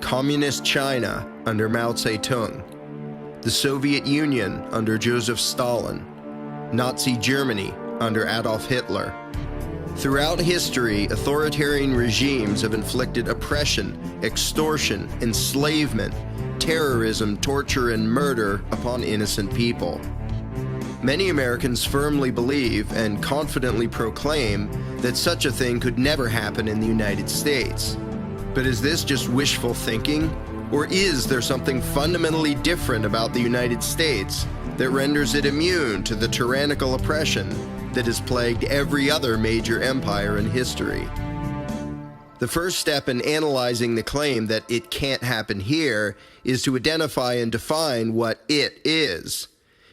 Communist China under Mao Zedong, the Soviet Union under Joseph Stalin, Nazi Germany under Adolf Hitler. Throughout history, authoritarian regimes have inflicted oppression, extortion, enslavement, terrorism, torture, and murder upon innocent people. Many Americans firmly believe and confidently proclaim that such a thing could never happen in the United States. But is this just wishful thinking? Or is there something fundamentally different about the United States that renders it immune to the tyrannical oppression that has plagued every other major empire in history? The first step in analyzing the claim that it can't happen here is to identify and define what it is.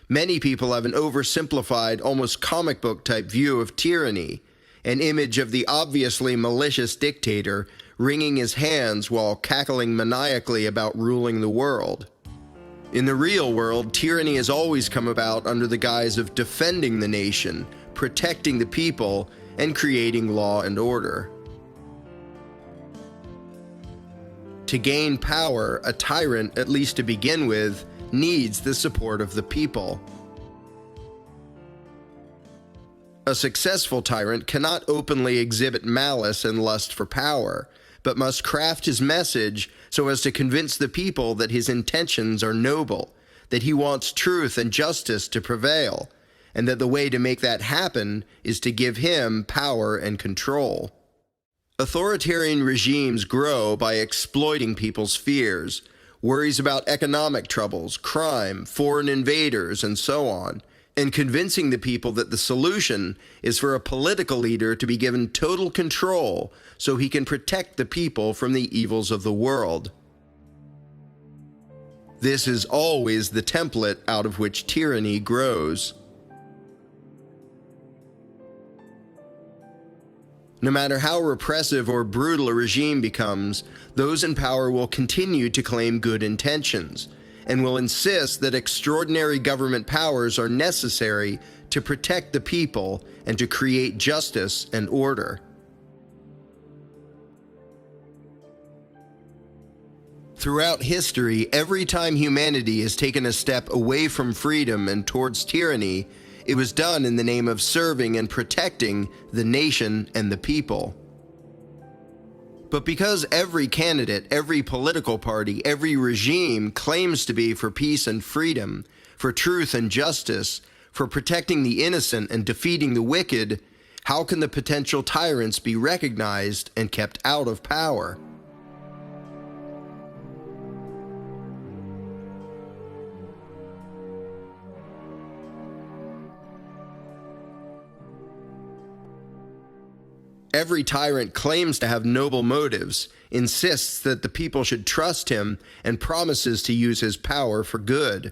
Many people have an oversimplified, almost comic book type view of tyranny, an image of the obviously malicious dictator wringing his hands while cackling maniacally about ruling the world. In the real world, tyranny has always come about under the guise of defending the nation, protecting the people, and creating law and order. To gain power, a tyrant, at least to begin with, needs the support of the people. A successful tyrant cannot openly exhibit malice and lust for power, but must craft his message so as to convince the people that his intentions are noble, that he wants truth and justice to prevail, and that the way to make that happen is to give him power and control. Authoritarian regimes grow by exploiting people's fears, worries about economic troubles, crime, foreign invaders, and so on, and convincing the people that the solution is for a political leader to be given total control so he can protect the people from the evils of the world. This is always the template out of which tyranny grows. No matter how repressive or brutal a regime becomes, those in power will continue to claim good intentions, and will insist that extraordinary government powers are necessary to protect the people and to create justice and order. Throughout history, every time humanity has taken a step away from freedom and towards tyranny, it was done in the name of serving and protecting the nation and the people. But because every candidate, every political party, every regime claims to be for peace and freedom, for truth and justice, for protecting the innocent and defeating the wicked, how can the potential tyrants be recognized and kept out of power? Every tyrant claims to have noble motives, insists that the people should trust him, and promises to use his power for good.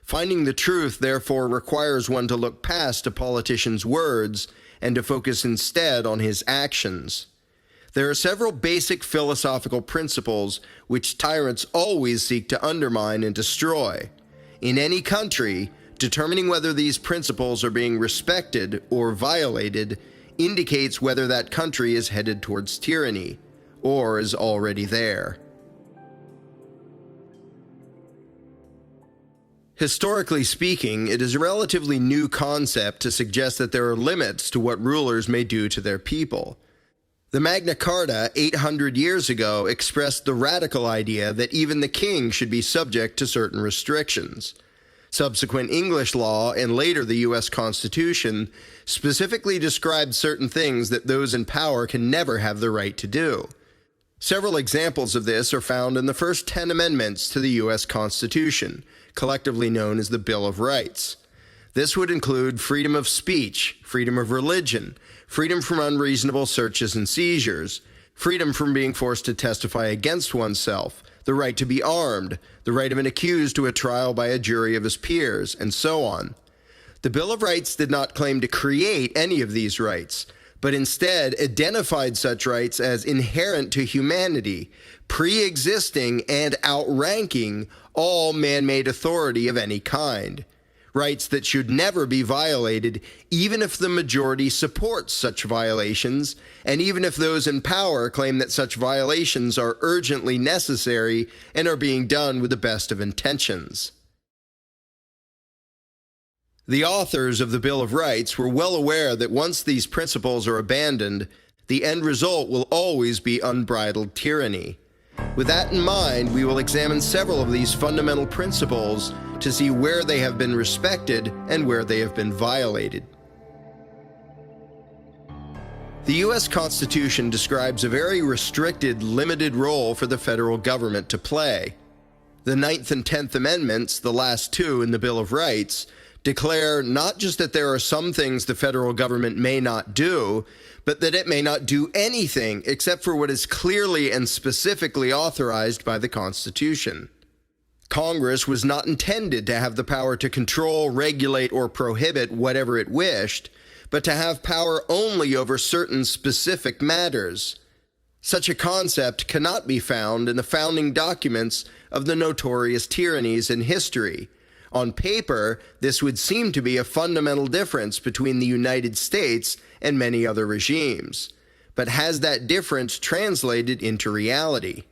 Finding the truth, therefore, requires one to look past a politician's words and to focus instead on his actions. There are several basic philosophical principles which tyrants always seek to undermine and destroy. In any country, determining whether these principles are being respected or violated indicates whether that country is headed towards tyranny, or is already there. Historically speaking, it is a relatively new concept to suggest that there are limits to what rulers may do to their people. The Magna Carta 800 years ago expressed the radical idea that even the king should be subject to certain restrictions. Subsequent English law and later the U.S. Constitution specifically described certain things that those in power can never have the right to do. Several examples of this are found in the first 10 amendments to the U.S. Constitution, collectively known as the Bill of Rights. This would include freedom of speech, freedom of religion, freedom from unreasonable searches and seizures, freedom from being forced to testify against oneself, the right to be armed, the right of an accused to a trial by a jury of his peers, and so on. The Bill of Rights did not claim to create any of these rights, but instead identified such rights as inherent to humanity, pre-existing and outranking all man-made authority of any kind. rights that should never be violated, even if the majority supports such violations, and even if those in power claim that such violations are urgently necessary and are being done with the best of intentions. The authors of the Bill of Rights were well aware that once these principles are abandoned, the end result will always be unbridled tyranny. With that in mind, we will examine several of these fundamental principles to see where they have been respected and where they have been violated. The U.S. Constitution describes a very restricted, limited role for the federal government to play. The 9th and 10th Amendments, the last two in the Bill of Rights, declare not just that there are some things the federal government may not do, but that it may not do anything except for what is clearly and specifically authorized by the Constitution. Congress was not intended to have the power to control, regulate, or prohibit whatever it wished, but to have power only over certain specific matters. Such a concept cannot be found in the founding documents of the notorious tyrannies in history. On paper, this would seem to be a fundamental difference between the United States and many other regimes. But has that difference translated into reality?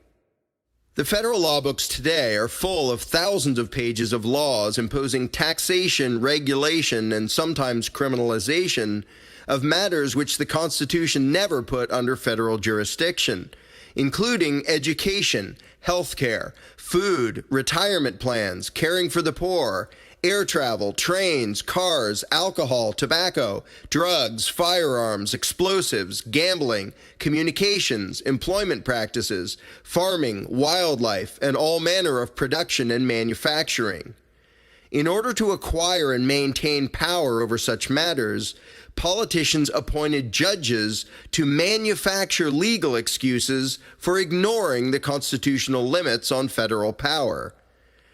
The federal law books today are full of thousands of pages of laws imposing taxation, regulation, and sometimes criminalization of matters which the Constitution never put under federal jurisdiction, including education, healthcare, food, retirement plans, caring for the poor, air travel, trains, cars, alcohol, tobacco, drugs, firearms, explosives, gambling, communications, employment practices, farming, wildlife, and all manner of production and manufacturing. In order to acquire and maintain power over such matters, politicians appointed judges to manufacture legal excuses for ignoring the constitutional limits on federal power.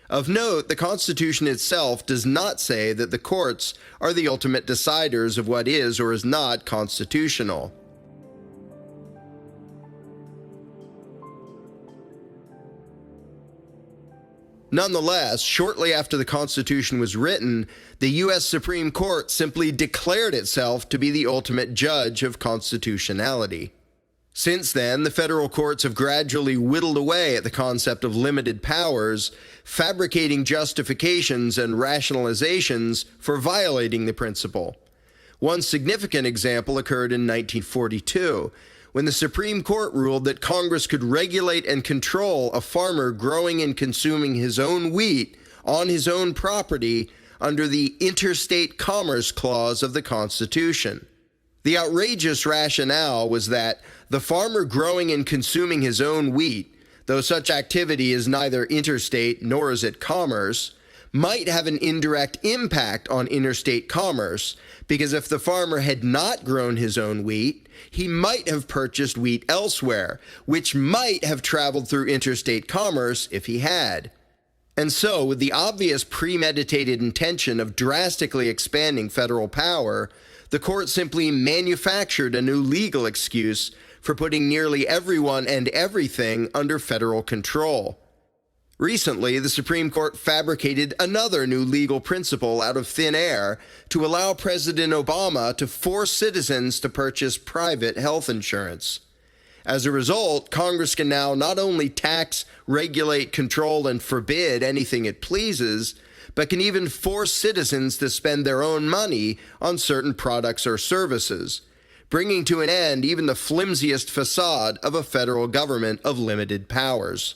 Of note, the Constitution itself does not say that the courts are the ultimate deciders of what is or is not constitutional. Nonetheless, shortly after the Constitution was written, the U.S. Supreme Court simply declared itself to be the ultimate judge of constitutionality. Since then, the federal courts have gradually whittled away at the concept of limited powers, fabricating justifications and rationalizations for violating the principle. One significant example occurred in 1942, when the Supreme Court ruled that Congress could regulate and control a farmer growing and consuming his own wheat on his own property under the Interstate Commerce Clause of the Constitution. The outrageous rationale was that the farmer growing and consuming his own wheat, though such activity is neither interstate nor is it commerce, might have an indirect impact on interstate commerce, because if the farmer had not grown his own wheat, he might have purchased wheat elsewhere, which might have traveled through interstate commerce if he had. And so, with the obvious premeditated intention of drastically expanding federal power, the court simply manufactured a new legal excuse for putting nearly everyone and everything under federal control. Recently, the Supreme Court fabricated another new legal principle out of thin air to allow President Obama to force citizens to purchase private health insurance. As a result, Congress can now not only tax, regulate, control, and forbid anything it pleases, but can even force citizens to spend their own money on certain products or services, bringing to an end even the flimsiest facade of a federal government of limited powers.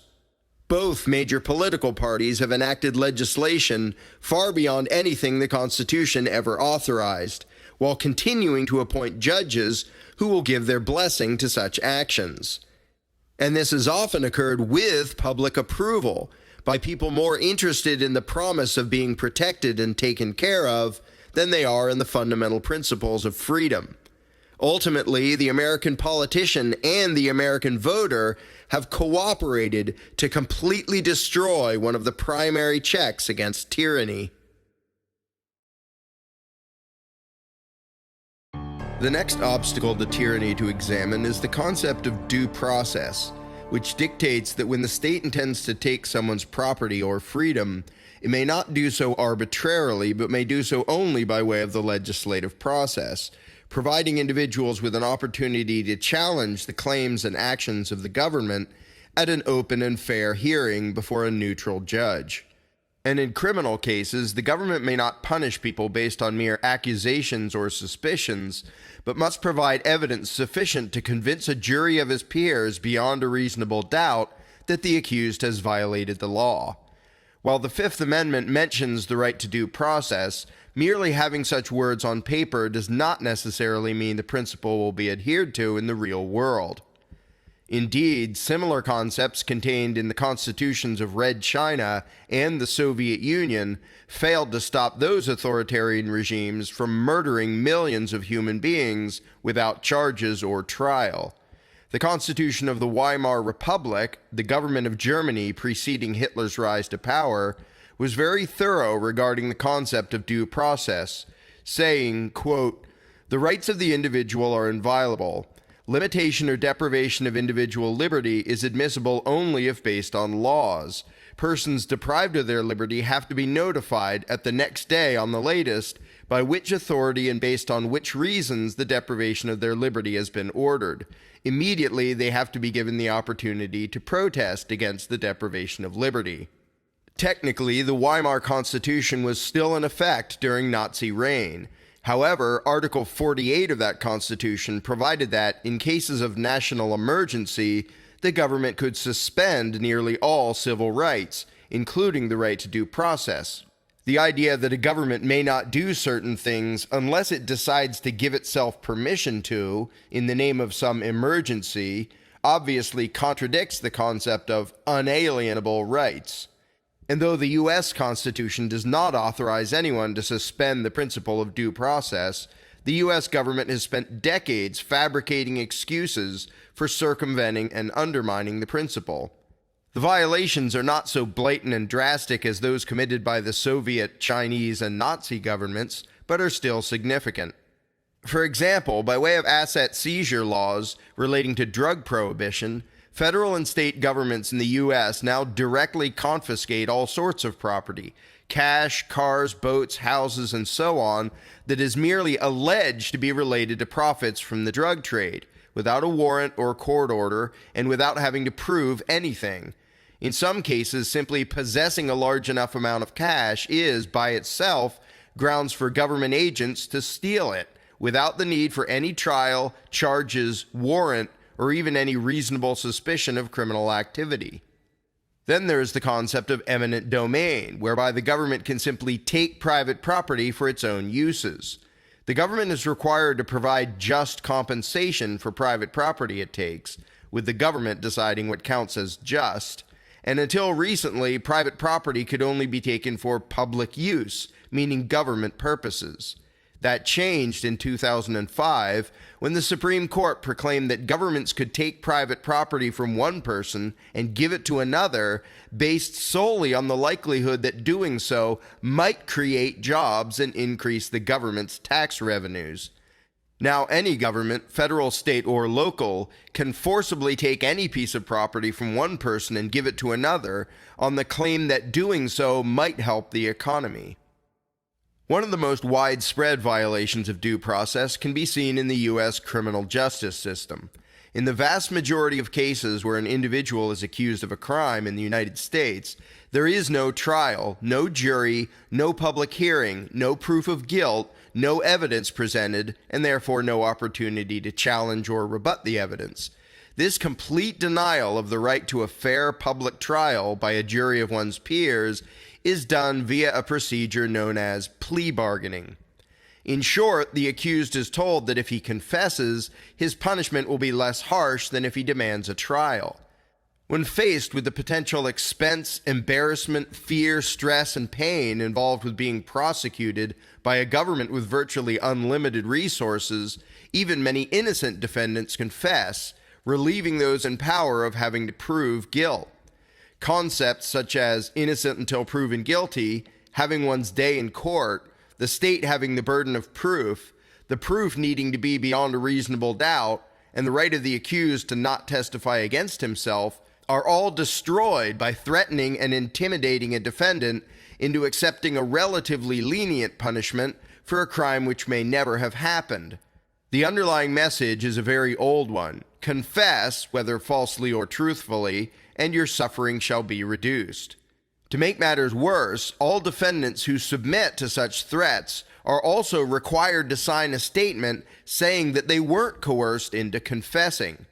Both major political parties have enacted legislation far beyond anything the Constitution ever authorized, while continuing to appoint judges who will give their blessing to such actions. And this has often occurred with public approval, by people more interested in the promise of being protected and taken care of than they are in the fundamental principles of freedom. Ultimately, the American politician and the American voter have cooperated to completely destroy one of the primary checks against tyranny. The next obstacle to tyranny to examine is the concept of due process, which dictates that when the state intends to take someone's property or freedom, it may not do so arbitrarily, but may do so only by way of the legislative process, providing individuals with an opportunity to challenge the claims and actions of the government at an open and fair hearing before a neutral judge. And in criminal cases, the government may not punish people based on mere accusations or suspicions, but must provide evidence sufficient to convince a jury of his peers beyond a reasonable doubt that the accused has violated the law. While the Fifth Amendment mentions the right to due process, merely having such words on paper does not necessarily mean the principle will be adhered to in the real world. Indeed, similar concepts contained in the constitutions of Red China and the Soviet Union failed to stop those authoritarian regimes from murdering millions of human beings without charges or trial. The Constitution of the Weimar Republic, the government of Germany preceding Hitler's rise to power, was very thorough regarding the concept of due process, saying, quote, "The rights of the individual are inviolable. Limitation or deprivation of individual liberty is admissible only if based on laws. Persons deprived of their liberty have to be notified at the next day on the latest by which authority and based on which reasons the deprivation of their liberty has been ordered. Immediately, they have to be given the opportunity to protest against the deprivation of liberty." Technically, the Weimar Constitution was still in effect during Nazi reign. However, Article 48 of that Constitution provided that, in cases of national emergency, the government could suspend nearly all civil rights, including the right to due process. The idea that a government may not do certain things unless it decides to give itself permission to, in the name of some emergency, obviously contradicts the concept of unalienable rights. And though the U.S. Constitution does not authorize anyone to suspend the principle of due process, the U.S. government has spent decades fabricating excuses for circumventing and undermining the principle. The violations are not so blatant and drastic as those committed by the Soviet, Chinese, and Nazi governments, but are still significant. For example, by way of asset seizure laws relating to drug prohibition, federal and state governments in the U.S. now directly confiscate all sorts of property, cash, cars, boats, houses, and so on, that is merely alleged to be related to profits from the drug trade, without a warrant or court order, and without having to prove anything. In some cases, simply possessing a large enough amount of cash is, by itself, grounds for government agents to steal it, without the need for any trial, charges, warrant, or even any reasonable suspicion of criminal activity. Then there is the concept of eminent domain, whereby the government can simply take private property for its own uses. The government is required to provide just compensation for private property it takes, with the government deciding what counts as just, and until recently, private property could only be taken for public use, meaning government purposes. That changed in 2005 when the Supreme Court proclaimed that governments could take private property from one person and give it to another based solely on the likelihood that doing so might create jobs and increase the government's tax revenues. Now, any government, federal, state, or local, can forcibly take any piece of property from one person and give it to another on the claim that doing so might help the economy. One of the most widespread violations of due process can be seen in the U.S. criminal justice system. In the vast majority of cases where an individual is accused of a crime in the United States, there is no trial, no jury, no public hearing, no proof of guilt, no evidence presented, and therefore no opportunity to challenge or rebut the evidence. This complete denial of the right to a fair public trial by a jury of one's peers is done via a procedure known as plea bargaining. In short, the accused is told that if he confesses, his punishment will be less harsh than if he demands a trial. When faced with the potential expense, embarrassment, fear, stress, and pain involved with being prosecuted by a government with virtually unlimited resources, even many innocent defendants confess, relieving those in power of having to prove guilt. Concepts such as innocent until proven guilty, having one's day in court, the state having the burden of proof, the proof needing to be beyond a reasonable doubt, and the right of the accused to not testify against himself are all destroyed by threatening and intimidating a defendant into accepting a relatively lenient punishment for a crime which may never have happened. The underlying message is a very old one. Confess, whether falsely or truthfully, and your suffering shall be reduced. To make matters worse, all defendants who submit to such threats are also required to sign a statement saying that they weren't coerced into confessing.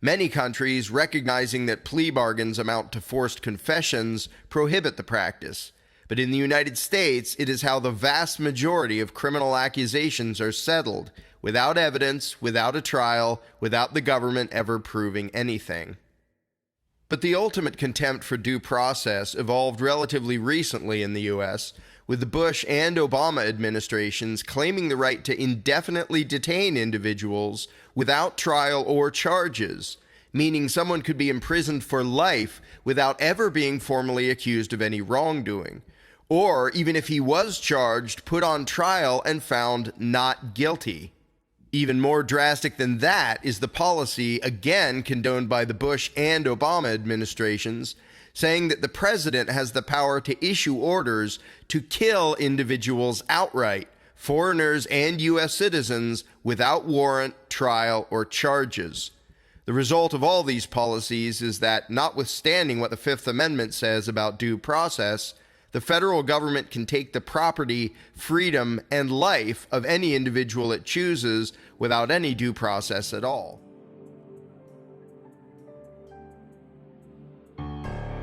Many countries, recognizing that plea bargains amount to forced confessions, prohibit the practice. But in the United States, it is how the vast majority of criminal accusations are settled, without evidence, without a trial, without the government ever proving anything. But the ultimate contempt for due process evolved relatively recently in the U.S., with the Bush and Obama administrations claiming the right to indefinitely detain individuals without trial or charges, meaning someone could be imprisoned for life without ever being formally accused of any wrongdoing, or even if he was charged, put on trial and found not guilty. Even more drastic than that is the policy, again condoned by the Bush and Obama administrations, saying that the president has the power to issue orders to kill individuals outright, foreigners and U.S. citizens, without warrant, trial, or charges. The result of all these policies is that, notwithstanding what the Fifth Amendment says about due process, the federal government can take the property, freedom, and life of any individual it chooses without any due process at all.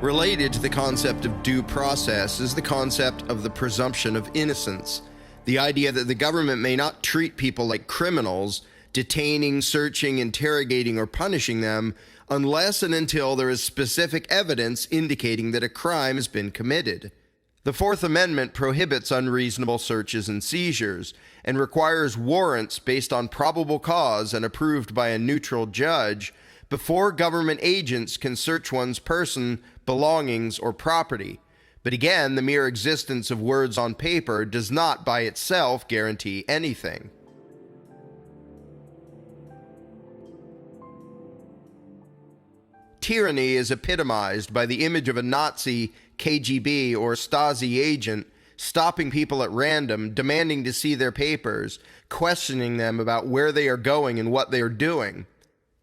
Related to the concept of due process is the concept of the presumption of innocence, the idea that the government may not treat people like criminals, detaining, searching, interrogating, or punishing them unless and until there is specific evidence indicating that a crime has been committed. The Fourth Amendment prohibits unreasonable searches and seizures and requires warrants based on probable cause and approved by a neutral judge before government agents can search one's person, belongings, or property. But again, the mere existence of words on paper does not by itself guarantee anything. Tyranny is epitomized by the image of a Nazi, KGB, or Stasi agent stopping people at random, demanding to see their papers, questioning them about where they are going and what they are doing.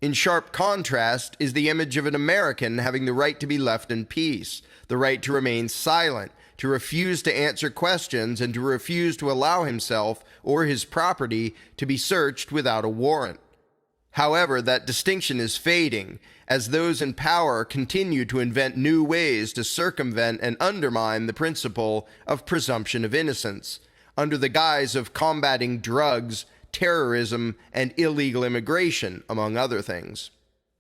In sharp contrast is the image of an American having the right to be left in peace, the right to remain silent, to refuse to answer questions, and to refuse to allow himself or his property to be searched without a warrant. However, that distinction is fading as those in power continue to invent new ways to circumvent and undermine the principle of presumption of innocence, under the guise of combating drugs, terrorism, and illegal immigration, among other things.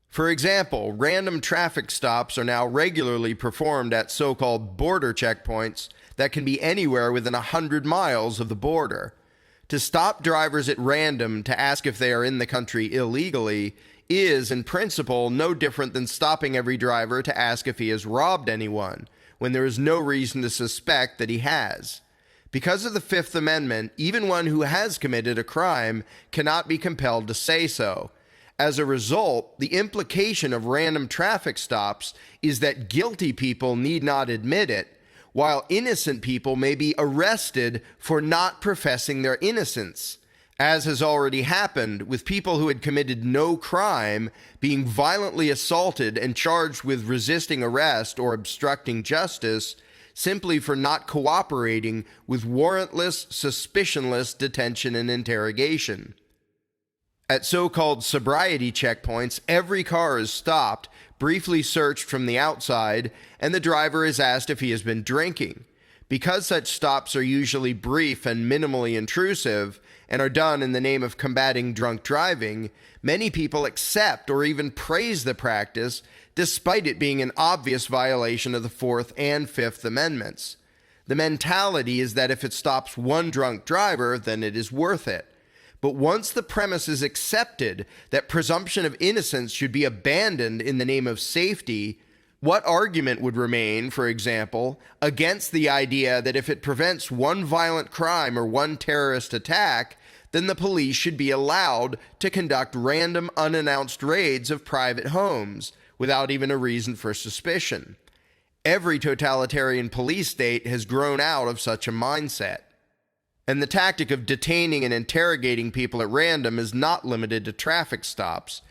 For example, random traffic stops are now regularly performed at so-called border checkpoints that can be anywhere within 100 miles of the border. To stop drivers at random to ask if they are in the country illegally is, in principle, no different than stopping every driver to ask if he has robbed anyone, when there is no reason to suspect that he has. Because of the Fifth Amendment, even one who has committed a crime cannot be compelled to say so. As a result, the implication of random traffic stops is that guilty people need not admit it, while innocent people may be arrested for not professing their innocence, as has already happened with people who had committed no crime being violently assaulted and charged with resisting arrest or obstructing justice simply for not cooperating with warrantless, suspicionless detention and interrogation. At so-called sobriety checkpoints, every car is stopped, briefly searched from the outside, and the driver is asked if he has been drinking. Because such stops are usually brief and minimally intrusive, and are done in the name of combating drunk driving, many people accept or even praise the practice, despite it being an obvious violation of the Fourth and Fifth Amendments. The mentality is that if it stops one drunk driver, then it is worth it. But once the premise is accepted that presumption of innocence should be abandoned in the name of safety, what argument would remain, for example, against the idea that if it prevents one violent crime or one terrorist attack, then the police should be allowed to conduct random unannounced raids of private homes, without even a reason for suspicion. Every totalitarian police state has grown out of such a mindset. And the tactic of detaining and interrogating people at random is not limited to traffic stops.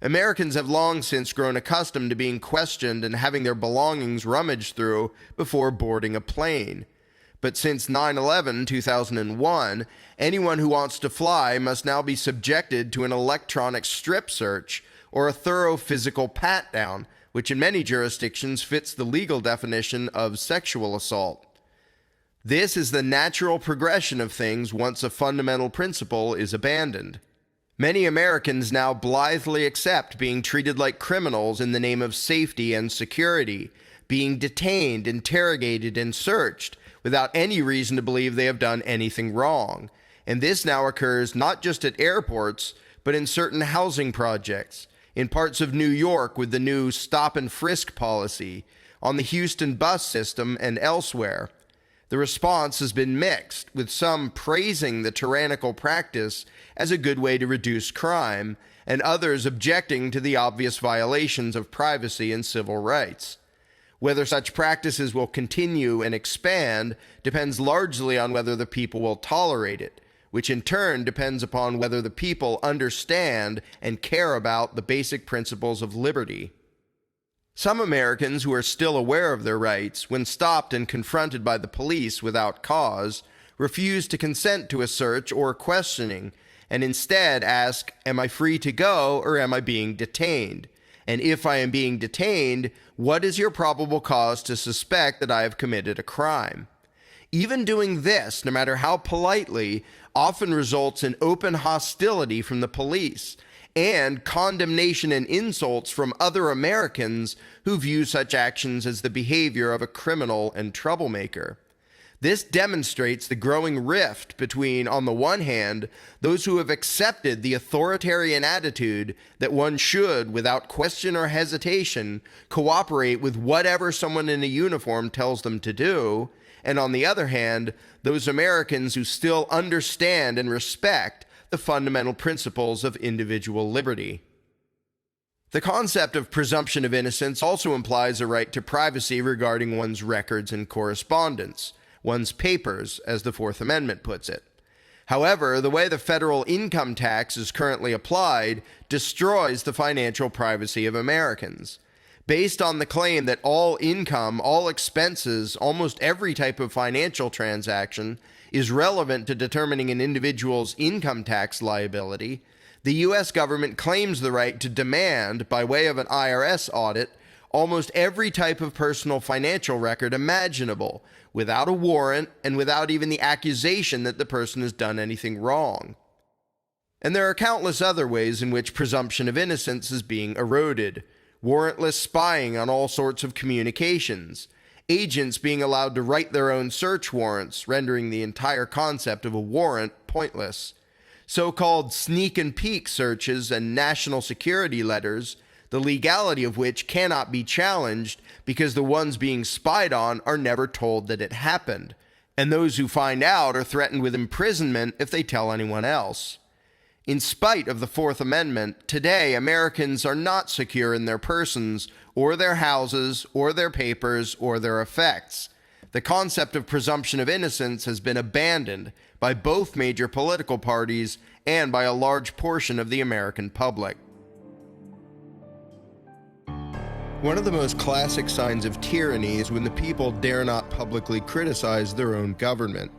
Americans have long since grown accustomed to being questioned and having their belongings rummaged through before boarding a plane. But since 9/11, 2001, anyone who wants to fly must now be subjected to an electronic strip search or a thorough physical pat-down, which in many jurisdictions fits the legal definition of sexual assault. This is the natural progression of things once a fundamental principle is abandoned. Many Americans now blithely accept being treated like criminals in the name of safety and security, being detained, interrogated, and searched without any reason to believe they have done anything wrong. And this now occurs not just at airports, but in certain housing projects, in parts of New York with the new stop and frisk policy, on the Houston bus system, and elsewhere. The response has been mixed, with some praising the tyrannical practice as a good way to reduce crime, and others objecting to the obvious violations of privacy and civil rights. Whether such practices will continue and expand depends largely on whether the people will tolerate it, which in turn depends upon whether the people understand and care about the basic principles of liberty. Some Americans who are still aware of their rights, when stopped and confronted by the police without cause, refuse to consent to a search or questioning, and instead ask, "Am I free to go or am I being detained? And if I am being detained, what is your probable cause to suspect that I have committed a crime?" Even doing this, no matter how politely, often results in open hostility from the police and condemnation and insults from other Americans who view such actions as the behavior of a criminal and troublemaker. This demonstrates the growing rift between, on the one hand, those who have accepted the authoritarian attitude that one should, without question or hesitation, cooperate with whatever someone in a uniform tells them to do, and on the other hand, those Americans who still understand and respect the fundamental principles of individual liberty. The concept of presumption of innocence also implies a right to privacy regarding one's records and correspondence, one's papers, as the Fourth Amendment puts it. However, the way the federal income tax is currently applied destroys the financial privacy of Americans. Based on the claim that all income, all expenses, almost every type of financial transaction is relevant to determining an individual's income tax liability, the U.S. government claims the right to demand, by way of an IRS audit, almost every type of personal financial record imaginable, without a warrant and without even the accusation that the person has done anything wrong. And there are countless other ways in which presumption of innocence is being eroded. Warrantless spying on all sorts of communications, agents being allowed to write their own search warrants, rendering the entire concept of a warrant pointless. So-called sneak and peek searches and national security letters, the legality of which cannot be challenged because the ones being spied on are never told that it happened, and those who find out are threatened with imprisonment if they tell anyone else. In spite of the Fourth Amendment, today Americans are not secure in their persons, or their houses, or their papers, or their effects. The concept of presumption of innocence has been abandoned by both major political parties and by a large portion of the American public. One of the most classic signs of tyranny is when the people dare not publicly criticize their own government.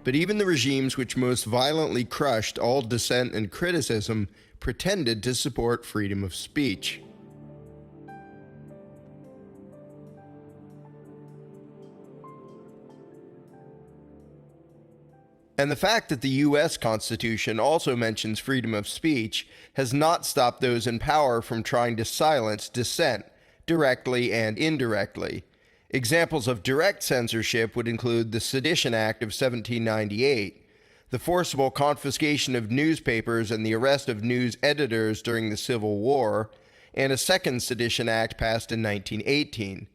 But even the regimes which most violently crushed all dissent and criticism pretended to support freedom of speech. And the fact that the U.S. Constitution also mentions freedom of speech has not stopped those in power from trying to silence dissent, directly and indirectly. Examples of direct censorship would include the Sedition Act of 1798, the forcible confiscation of newspapers and the arrest of news editors during the Civil War, and a second Sedition Act passed in 1918.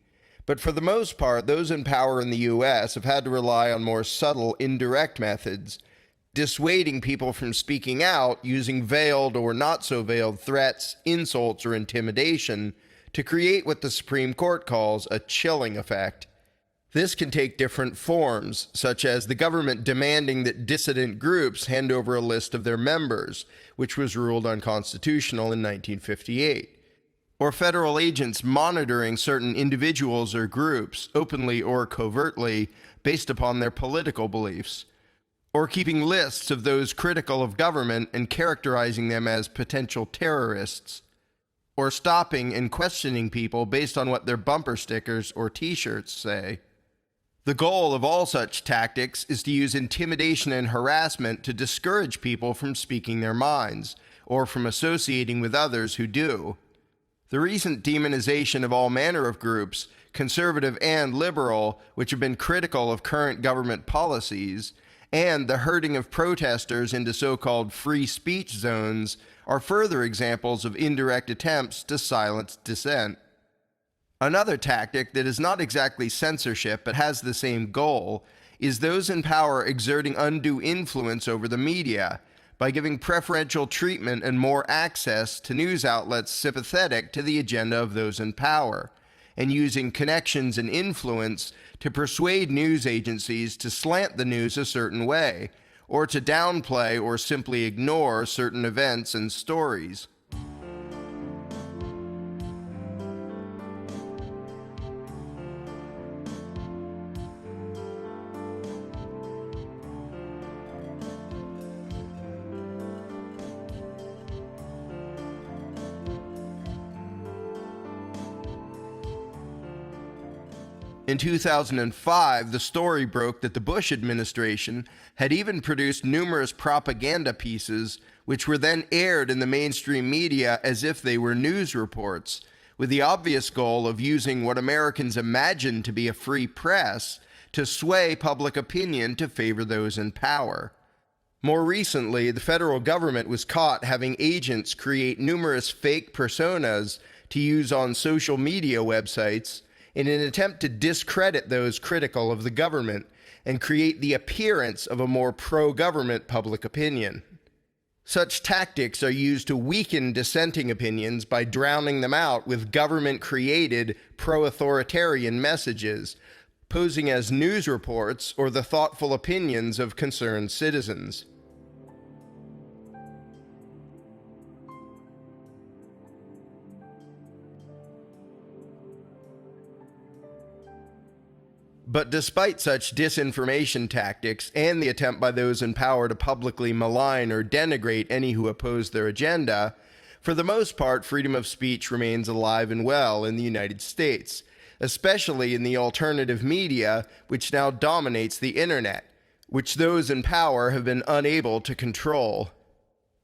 But for the most part, those in power in the U.S. have had to rely on more subtle, indirect methods, dissuading people from speaking out using veiled or not so veiled threats, insults, or intimidation to create what the Supreme Court calls a chilling effect. This can take different forms, such as the government demanding that dissident groups hand over a list of their members, which was ruled unconstitutional in 1958, or federal agents monitoring certain individuals or groups, openly or covertly, based upon their political beliefs, or keeping lists of those critical of government and characterizing them as potential terrorists, or stopping and questioning people based on what their bumper stickers or t-shirts say. The goal of all such tactics is to use intimidation and harassment to discourage people from speaking their minds, or from associating with others who do. The recent demonization of all manner of groups, conservative and liberal, which have been critical of current government policies, and the herding of protesters into so-called free speech zones are further examples of indirect attempts to silence dissent. Another tactic that is not exactly censorship but has the same goal is those in power exerting undue influence over the media by giving preferential treatment and more access to news outlets sympathetic to the agenda of those in power, and using connections and influence to persuade news agencies to slant the news a certain way, or to downplay or simply ignore certain events and stories. In 2005, the story broke that the Bush administration had even produced numerous propaganda pieces which were then aired in the mainstream media as if they were news reports, with the obvious goal of using what Americans imagine to be a free press to sway public opinion to favor those in power. More recently, the federal government was caught having agents create numerous fake personas to use on social media websites in an attempt to discredit those critical of the government and create the appearance of a more pro-government public opinion. Such tactics are used to weaken dissenting opinions by drowning them out with government-created pro-authoritarian messages, posing as news reports or the thoughtful opinions of concerned citizens. But despite such disinformation tactics and the attempt by those in power to publicly malign or denigrate any who oppose their agenda, for the most part, freedom of speech remains alive and well in the United States, especially in the alternative media, which now dominates the internet, which those in power have been unable to control.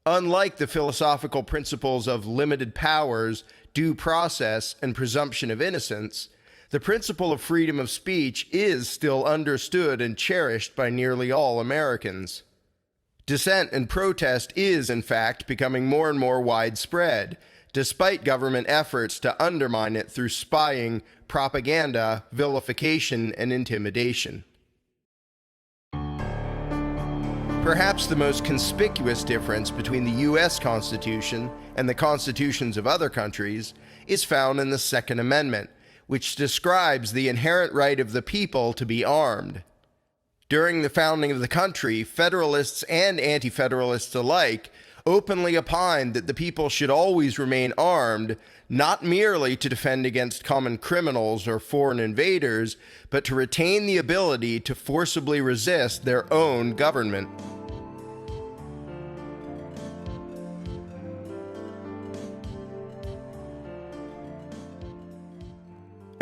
Unlike the philosophical principles of limited powers, due process, and presumption of innocence, the principle of freedom of speech is still understood and cherished by nearly all Americans. Dissent and protest is, in fact, becoming more and more widespread, despite government efforts to undermine it through spying, propaganda, vilification, and intimidation. Perhaps the most conspicuous difference between the U.S. Constitution and the constitutions of other countries is found in the Second Amendment, which describes the inherent right of the people to be armed. During the founding of the country, Federalists and Anti-Federalists alike openly opined that the people should always remain armed, not merely to defend against common criminals or foreign invaders, but to retain the ability to forcibly resist their own government.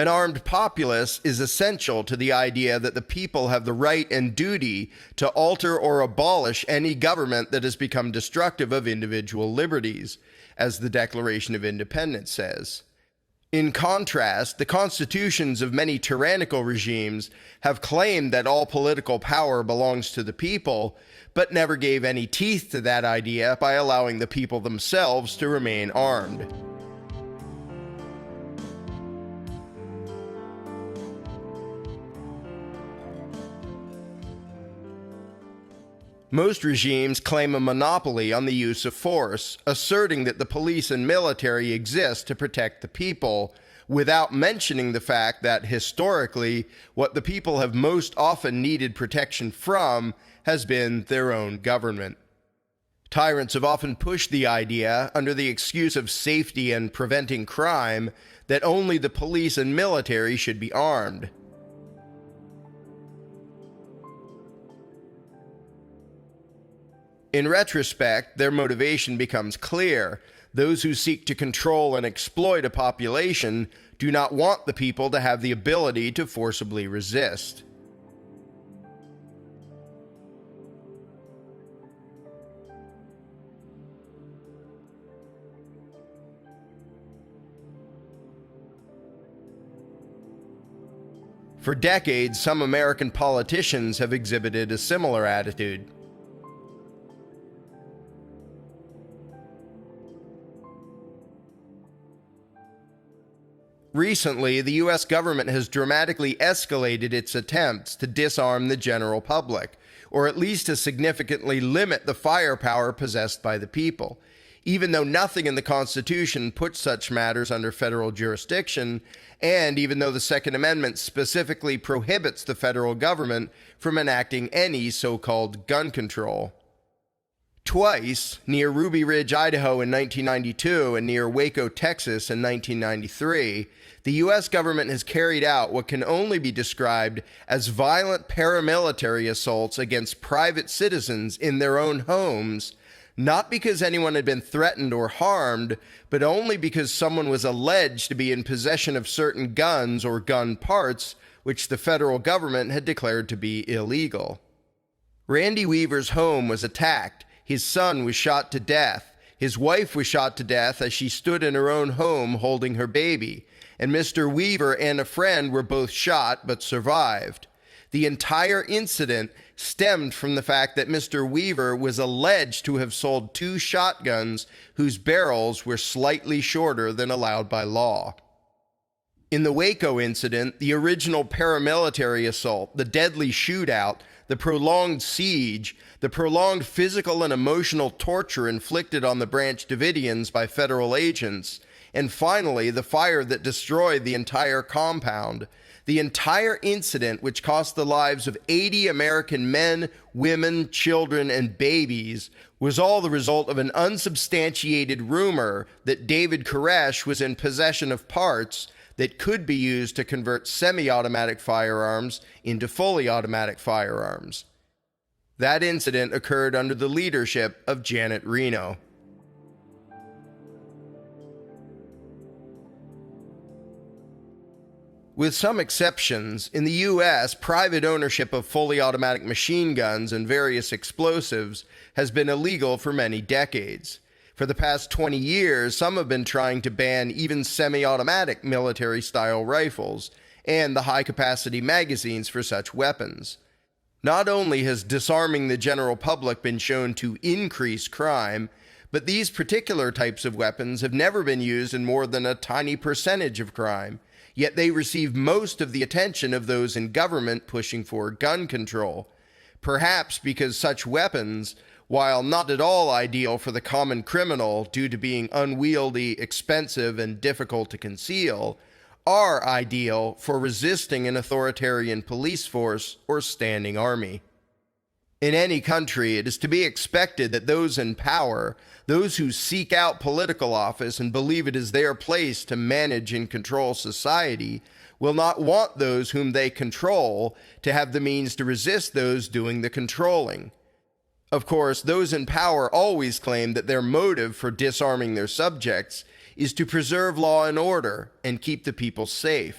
An armed populace is essential to the idea that the people have the right and duty to alter or abolish any government that has become destructive of individual liberties, as the Declaration of Independence says. In contrast, the constitutions of many tyrannical regimes have claimed that all political power belongs to the people, but never gave any teeth to that idea by allowing the people themselves to remain armed. Most regimes claim a monopoly on the use of force, asserting that the police and military exist to protect the people, without mentioning the fact that, historically, what the people have most often needed protection from has been their own government. Tyrants have often pushed the idea, under the excuse of safety and preventing crime, that only the police and military should be armed. In retrospect, their motivation becomes clear. Those who seek to control and exploit a population do not want the people to have the ability to forcibly resist. For decades, some American politicians have exhibited a similar attitude. Recently, the U.S. government has dramatically escalated its attempts to disarm the general public, or at least to significantly limit the firepower possessed by the people. Even though nothing in the Constitution puts such matters under federal jurisdiction, and even though the Second Amendment specifically prohibits the federal government from enacting any so-called gun control. Twice, near Ruby Ridge, Idaho in 1992 and near Waco, Texas in 1993, the U.S. government has carried out what can only be described as violent paramilitary assaults against private citizens in their own homes, not because anyone had been threatened or harmed, but only because someone was alleged to be in possession of certain guns or gun parts which the federal government had declared to be illegal. Randy Weaver's home was attacked. His son was shot to death. His wife was shot to death as she stood in her own home holding her baby. And Mr. Weaver and a friend were both shot but survived. The entire incident stemmed from the fact that Mr. Weaver was alleged to have sold 2 shotguns whose barrels were slightly shorter than allowed by law. In the Waco incident, the original paramilitary assault, the deadly shootout, the prolonged siege, the prolonged physical and emotional torture inflicted on the Branch Davidians by federal agents, and finally the fire that destroyed the entire compound, the entire incident which cost the lives of 80 American men, women, children, and babies, was all the result of an unsubstantiated rumor that David Koresh was in possession of parts that could be used to convert semi-automatic firearms into fully automatic firearms. That incident occurred under the leadership of Janet Reno. With some exceptions, in the U.S., private ownership of fully automatic machine guns and various explosives has been illegal for many decades. For the past 20 years, some have been trying to ban even semi-automatic military-style rifles and the high-capacity magazines for such weapons. Not only has disarming the general public been shown to increase crime, but these particular types of weapons have never been used in more than a tiny percentage of crime, yet they receive most of the attention of those in government pushing for gun control. Perhaps because such weapons, while not at all ideal for the common criminal due to being unwieldy, expensive, and difficult to conceal, are ideal for resisting an authoritarian police force or standing army. In any country, it is to be expected that those in power, those who seek out political office and believe it is their place to manage and control society, will not want those whom they control to have the means to resist those doing the controlling. Of course, those in power always claim that their motive for disarming their subjects is to preserve law and order and keep the people safe.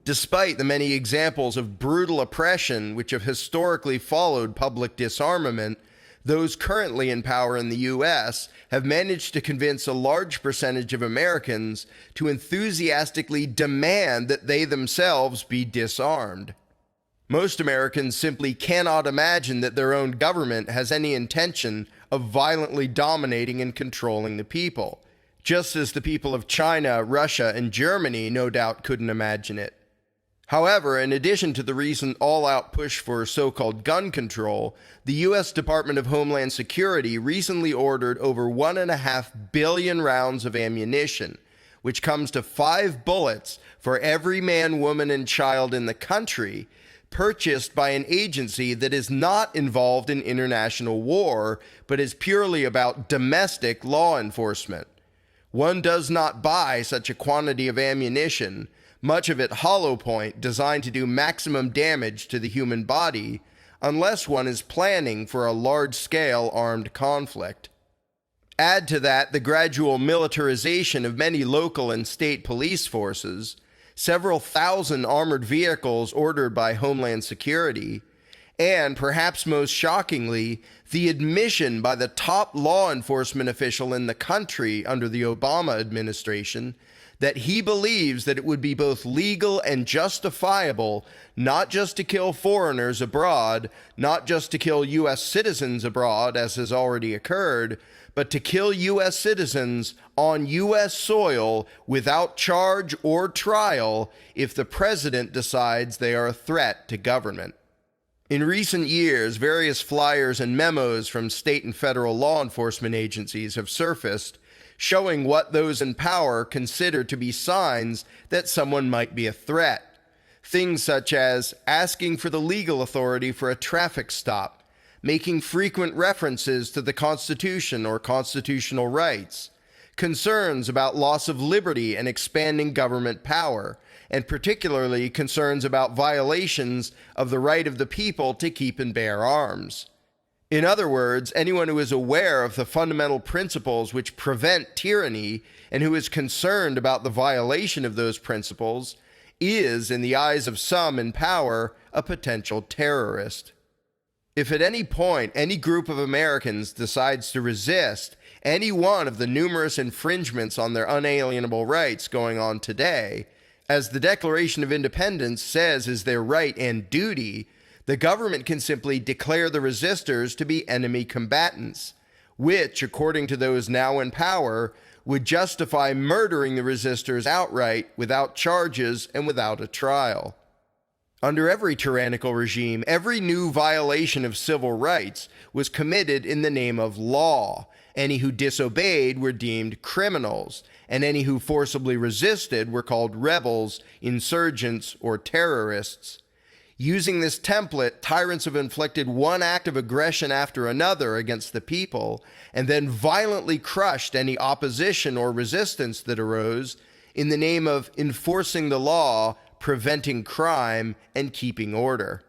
Despite the many examples of brutal oppression which have historically followed public disarmament, those currently in power in the U.S. have managed to convince a large percentage of Americans to enthusiastically demand that they themselves be disarmed. Most Americans simply cannot imagine that their own government has any intention of violently dominating and controlling the people, just as the people of China, Russia, and Germany no doubt couldn't imagine it. However, in addition to the recent all-out push for so-called gun control, the U.S. Department of Homeland Security recently ordered over 1.5 billion rounds of ammunition, which comes to 5 bullets for every man, woman, and child in the country, purchased by an agency that is not involved in international war, but is purely about domestic law enforcement. One does not buy such a quantity of ammunition, much of it hollow point designed to do maximum damage to the human body, unless one is planning for a large-scale armed conflict. Add to that the gradual militarization of many local and state police forces, several thousand armored vehicles ordered by Homeland Security, and, perhaps most shockingly, the admission by the top law enforcement official in the country under the Obama administration that he believes that it would be both legal and justifiable not just to kill foreigners abroad, not just to kill U.S. citizens abroad, as has already occurred, but to kill U.S. citizens on U.S. soil without charge or trial if the president decides they are a threat to government. In recent years, various flyers and memos from state and federal law enforcement agencies have surfaced showing what those in power consider to be signs that someone might be a threat. Things such as asking for the legal authority for a traffic stop, making frequent references to the Constitution or constitutional rights, concerns about loss of liberty and expanding government power, and particularly concerns about violations of the right of the people to keep and bear arms. In other words, anyone who is aware of the fundamental principles which prevent tyranny and who is concerned about the violation of those principles is, in the eyes of some in power, a potential terrorist. If at any point any group of Americans decides to resist any one of the numerous infringements on their unalienable rights going on today, as the Declaration of Independence says is their right and duty, the government can simply declare the resistors to be enemy combatants, which, according to those now in power, would justify murdering the resistors outright without charges and without a trial. Under every tyrannical regime, every new violation of civil rights was committed in the name of law. Any who disobeyed were deemed criminals, and any who forcibly resisted were called rebels, insurgents, or terrorists. Using this template, tyrants have inflicted one act of aggression after another against the people, and then violently crushed any opposition or resistance that arose in the name of enforcing the law, preventing crime, and keeping order.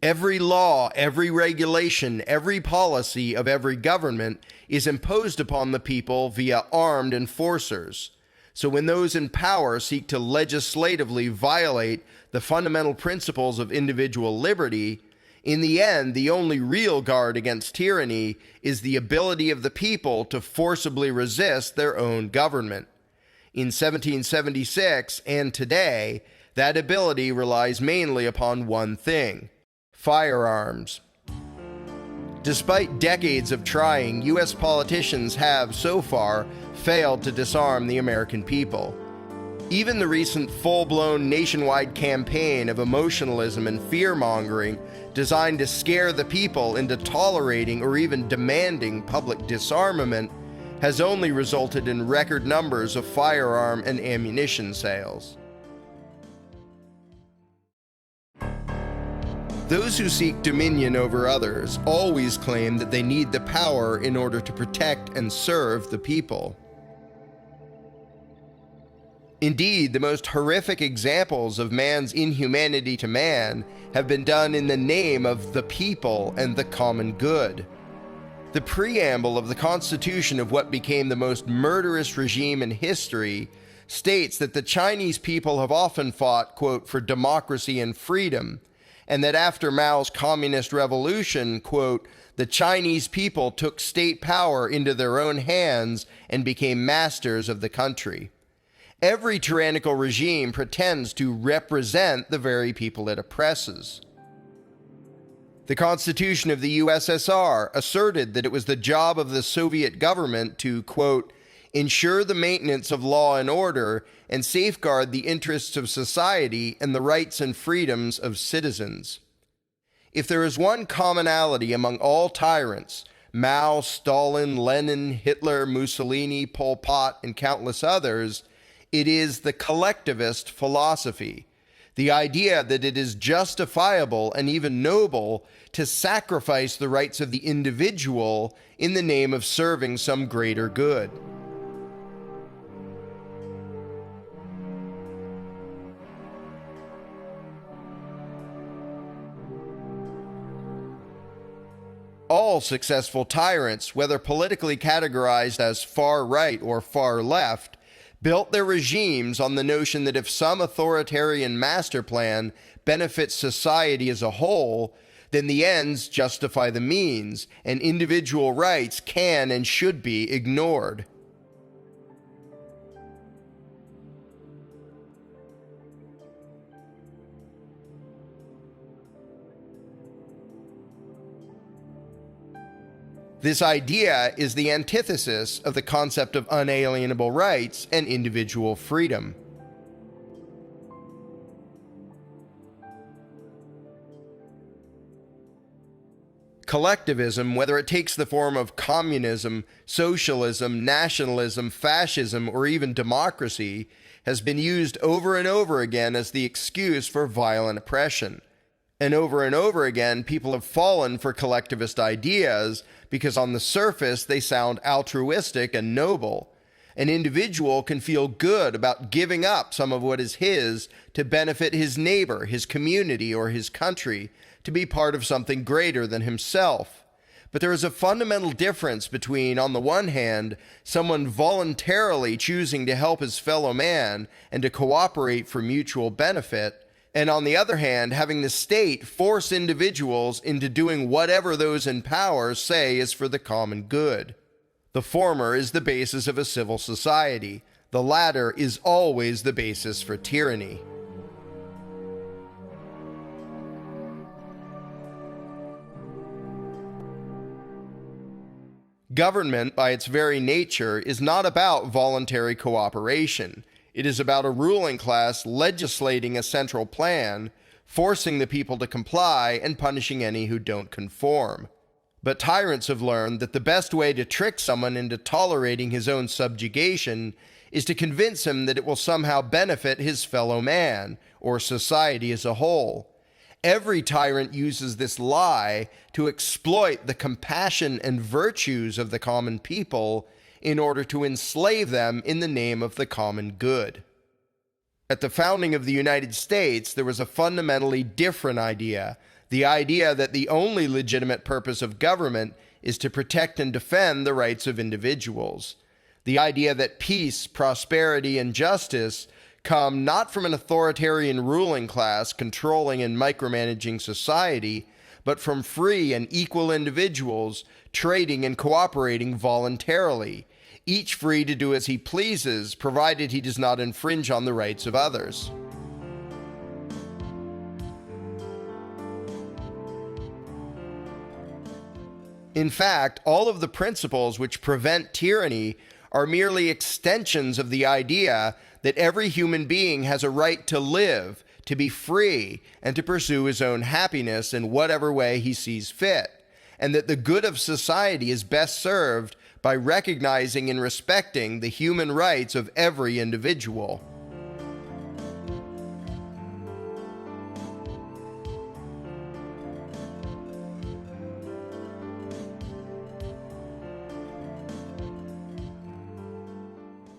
Every law, every regulation, every policy of every government is imposed upon the people via armed enforcers. So when those in power seek to legislatively violate the fundamental principles of individual liberty, in the end, the only real guard against tyranny is the ability of the people to forcibly resist their own government. In 1776 and today, that ability relies mainly upon one thing: firearms. Despite decades of trying, U.S. politicians have, so far, failed to disarm the American people. Even the recent full-blown nationwide campaign of emotionalism and fear-mongering designed to scare the people into tolerating or even demanding public disarmament has only resulted in record numbers of firearm and ammunition sales. Those who seek dominion over others always claim that they need the power in order to protect and serve the people. Indeed, the most horrific examples of man's inhumanity to man have been done in the name of the people and the common good. The preamble of the Constitution of what became the most murderous regime in history states that the Chinese people have often fought, quote, for democracy and freedom, and that after Mao's communist revolution, quote, the Chinese people took state power into their own hands and became masters of the country. Every tyrannical regime pretends to represent the very people it oppresses. The Constitution of the USSR asserted that it was the job of the Soviet government to, quote, ensure the maintenance of law and order and safeguard the interests of society and the rights and freedoms of citizens. If there is one commonality among all tyrants, Mao, Stalin, Lenin, Hitler, Mussolini, Pol Pot, and countless others, it is the collectivist philosophy, the idea that it is justifiable and even noble to sacrifice the rights of the individual in the name of serving some greater good. All successful tyrants, whether politically categorized as far right or far left, built their regimes on the notion that if some authoritarian master plan benefits society as a whole, then the ends justify the means, and individual rights can and should be ignored. This idea is the antithesis of the concept of unalienable rights and individual freedom. Collectivism, whether it takes the form of communism, socialism, nationalism, fascism, or even democracy, has been used over and over again as the excuse for violent oppression. And over again, people have fallen for collectivist ideas because on the surface they sound altruistic and noble. An individual can feel good about giving up some of what is his to benefit his neighbor, his community, or his country, to be part of something greater than himself. But there is a fundamental difference between, on the one hand, someone voluntarily choosing to help his fellow man and to cooperate for mutual benefit, and on the other hand, having the state force individuals into doing whatever those in power say is for the common good. The former is the basis of a civil society. The latter is always the basis for tyranny. Government, by its very nature, is not about voluntary cooperation. It is about a ruling class legislating a central plan, forcing the people to comply and punishing any who don't conform. But tyrants have learned that the best way to trick someone into tolerating his own subjugation is to convince him that it will somehow benefit his fellow man, or society as a whole. Every tyrant uses this lie to exploit the compassion and virtues of the common people in order to enslave them in the name of the common good. At the founding of the United States, there was a fundamentally different idea, the idea that the only legitimate purpose of government is to protect and defend the rights of individuals. The idea that peace, prosperity, and justice come not from an authoritarian ruling class controlling and micromanaging society, but from free and equal individuals trading and cooperating voluntarily, each free to do as he pleases, provided he does not infringe on the rights of others. In fact, all of the principles which prevent tyranny are merely extensions of the idea that every human being has a right to live, to be free, and to pursue his own happiness in whatever way he sees fit, and that the good of society is best served by recognizing and respecting the human rights of every individual.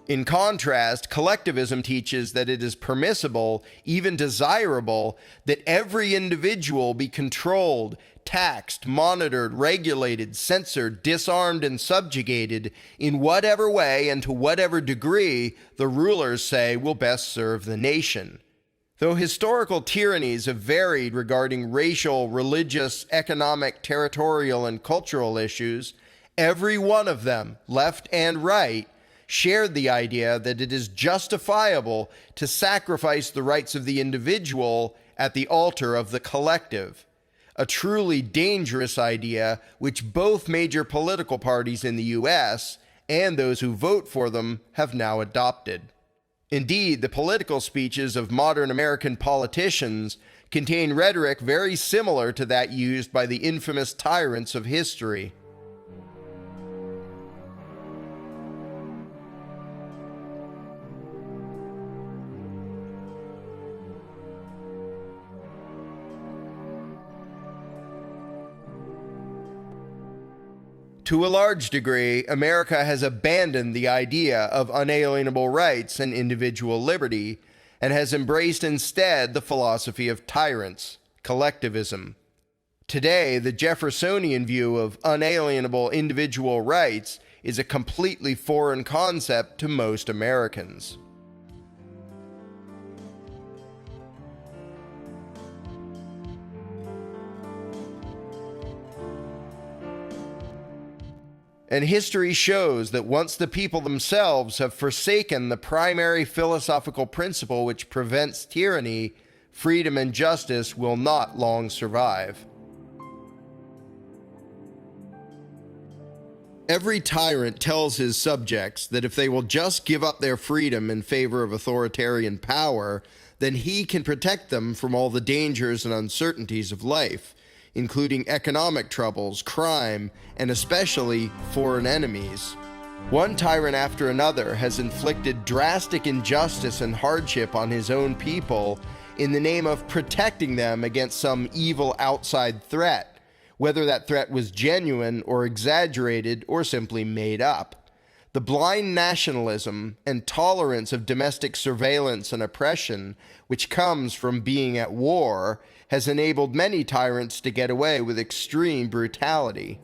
In contrast, collectivism teaches that it is permissible, even desirable, that every individual be controlled, taxed, monitored, regulated, censored, disarmed, and subjugated in whatever way and to whatever degree the rulers say will best serve the nation. Though historical tyrannies have varied regarding racial, religious, economic, territorial, and cultural issues, every one of them, left and right, shared the idea that it is justifiable to sacrifice the rights of the individual at the altar of the collective, a truly dangerous idea which both major political parties in the US and those who vote for them have now adopted. Indeed, the political speeches of modern American politicians contain rhetoric very similar to that used by the infamous tyrants of history. To a large degree, America has abandoned the idea of unalienable rights and individual liberty, and has embraced instead the philosophy of tyrants, collectivism. Today, the Jeffersonian view of unalienable individual rights is a completely foreign concept to most Americans. And history shows that once the people themselves have forsaken the primary philosophical principle which prevents tyranny, freedom and justice will not long survive. Every tyrant tells his subjects that if they will just give up their freedom in favor of authoritarian power, then he can protect them from all the dangers and uncertainties of life, including economic troubles, crime, and especially foreign enemies. One tyrant after another has inflicted drastic injustice and hardship on his own people in the name of protecting them against some evil outside threat, whether that threat was genuine or exaggerated or simply made up. The blind nationalism and tolerance of domestic surveillance and oppression, which comes from being at war, has enabled many tyrants to get away with extreme brutality.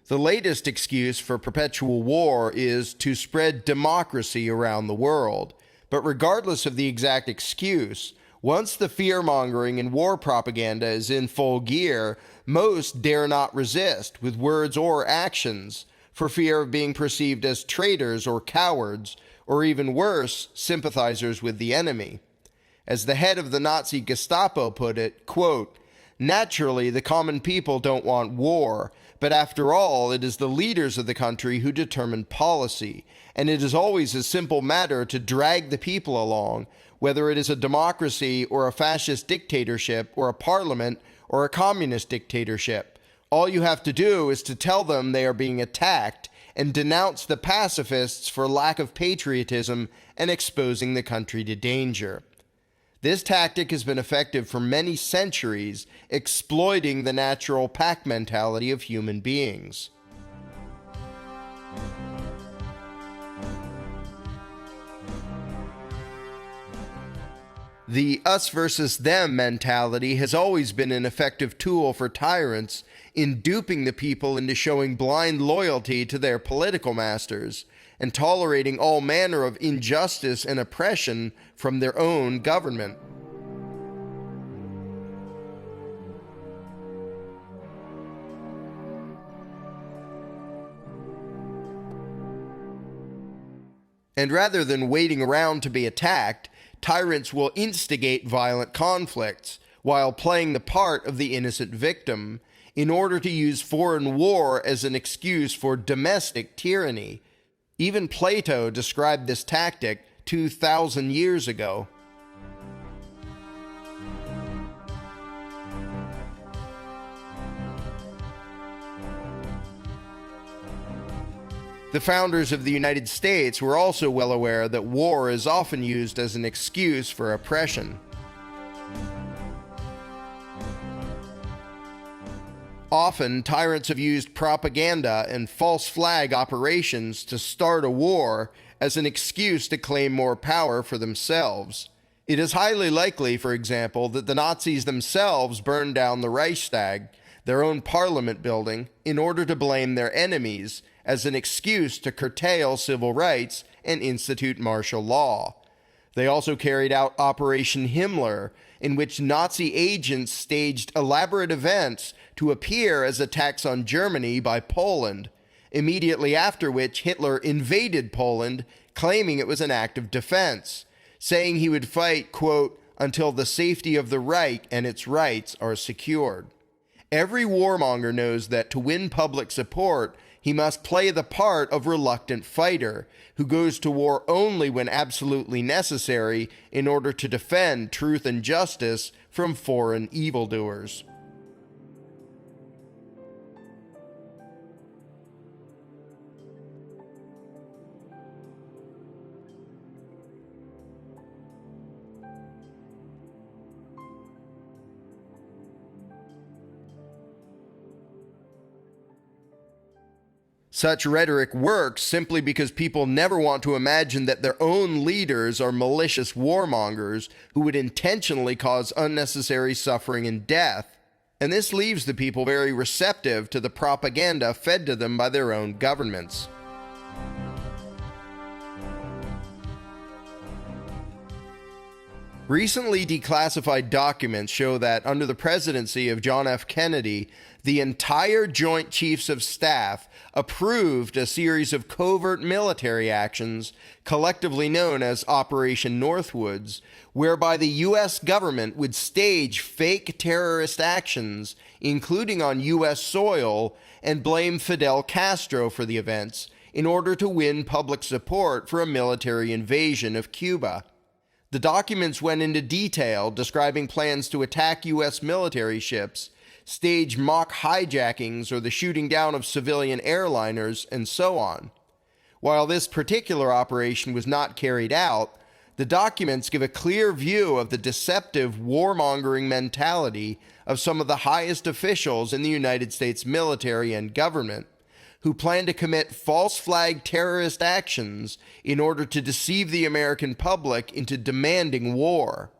The latest excuse for perpetual war is to spread democracy around the world. But regardless of the exact excuse, once the fear-mongering and war propaganda is in full gear, most dare not resist with words or actions, for fear of being perceived as traitors or cowards, or even worse, sympathizers with the enemy. As the head of the Nazi Gestapo put it, quote, "Naturally, the common people don't want war, but after all, it is the leaders of the country who determine policy, and it is always a simple matter to drag the people along, whether it is a democracy or a fascist dictatorship or a parliament or a communist dictatorship. All you have to do is to tell them they are being attacked and denounce the pacifists for lack of patriotism and exposing the country to danger." This tactic has been effective for many centuries, exploiting the natural pack mentality of human beings. The us versus them mentality has always been an effective tool for tyrants in duping the people into showing blind loyalty to their political masters and tolerating all manner of injustice and oppression from their own government. And rather than waiting around to be attacked, tyrants will instigate violent conflicts while playing the part of the innocent victim in order to use foreign war as an excuse for domestic tyranny. Even Plato described this tactic 2,000 years ago. The founders of the United States were also well aware that war is often used as an excuse for oppression. Often, tyrants have used propaganda and false flag operations to start a war as an excuse to claim more power for themselves. It is highly likely, for example, that the Nazis themselves burned down the Reichstag, their own parliament building, in order to blame their enemies as an excuse to curtail civil rights and institute martial law. They also carried out Operation Himmler, in which Nazi agents staged elaborate events to appear as attacks on Germany by Poland, immediately after which Hitler invaded Poland, claiming it was an act of defense, saying he would fight, quote, until the safety of the Reich and its rights are secured. Every warmonger knows that to win public support, he must play the part of reluctant fighter, who goes to war only when absolutely necessary in order to defend truth and justice from foreign evildoers. Such rhetoric works simply because people never want to imagine that their own leaders are malicious warmongers who would intentionally cause unnecessary suffering and death, and this leaves the people very receptive to the propaganda fed to them by their own governments. Recently declassified documents show that under the presidency of John F. Kennedy, the entire Joint Chiefs of Staff approved a series of covert military actions, collectively known as Operation Northwoods, whereby the U.S. government would stage fake terrorist actions, including on U.S. soil, and blame Fidel Castro for the events in order to win public support for a military invasion of Cuba. The documents went into detail describing plans to attack U.S. military ships, stage mock hijackings or the shooting down of civilian airliners, and so on. While this particular operation was not carried out, the documents give a clear view of the deceptive warmongering mentality of some of the highest officials in the United States military and government, who plan to commit false flag terrorist actions in order to deceive the American public into demanding war.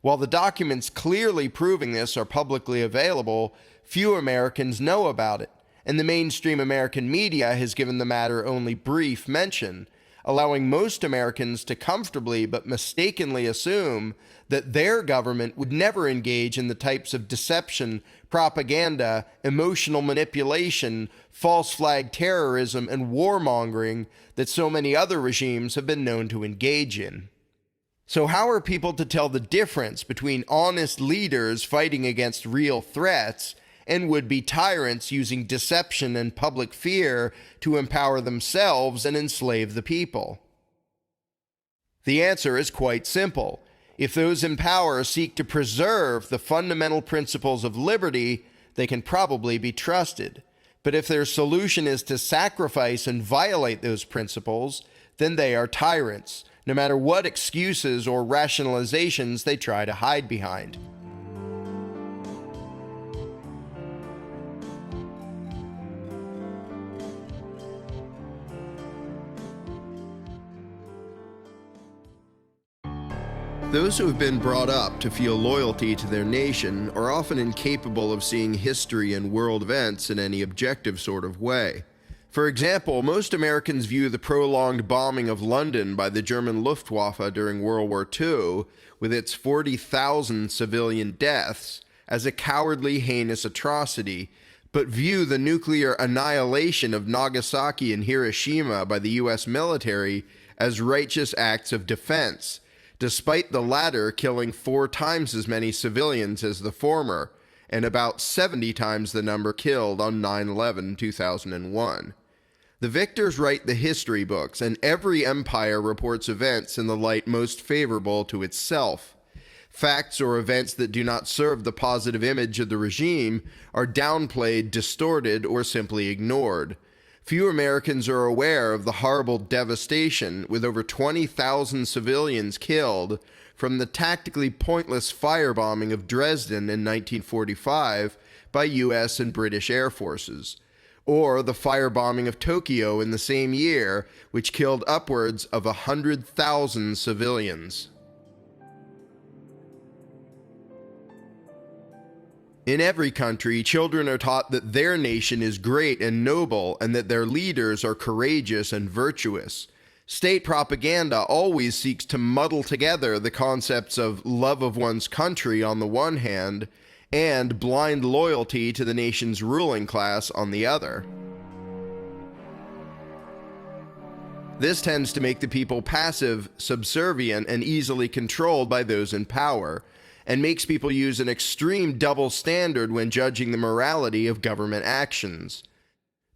While the documents clearly proving this are publicly available, few Americans know about it, and the mainstream American media has given the matter only brief mention, allowing most Americans to comfortably but mistakenly assume that their government would never engage in the types of deception, propaganda, emotional manipulation, false flag terrorism, and warmongering that so many other regimes have been known to engage in. So how are people to tell the difference between honest leaders fighting against real threats and would-be tyrants using deception and public fear to empower themselves and enslave the people? The answer is quite simple. If those in power seek to preserve the fundamental principles of liberty, they can probably be trusted. But if their solution is to sacrifice and violate those principles, then they are tyrants, no matter what excuses or rationalizations they try to hide behind. Those who have been brought up to feel loyalty to their nation are often incapable of seeing history and world events in any objective sort of way. For example, most Americans view the prolonged bombing of London by the German Luftwaffe during World War II, with its 40,000 civilian deaths, as a cowardly, heinous atrocity, but view the nuclear annihilation of Nagasaki and Hiroshima by the U.S. military as righteous acts of defense, despite the latter killing 4 times as many civilians as the former, and about 70 times the number killed on 9/11/2001. The victors write the history books, and every empire reports events in the light most favorable to itself. Facts or events that do not serve the positive image of the regime are downplayed, distorted, or simply ignored. Few Americans are aware of the horrible devastation, with over 20,000 civilians killed, from the tactically pointless firebombing of Dresden in 1945 by U.S. and British air forces, or the firebombing of Tokyo in the same year, which killed upwards of 100,000 civilians. In every country, children are taught that their nation is great and noble and that their leaders are courageous and virtuous. State propaganda always seeks to muddle together the concepts of love of one's country on the one hand and blind loyalty to the nation's ruling class on the other. This tends to make the people passive, subservient, and easily controlled by those in power, and makes people use an extreme double standard when judging the morality of government actions.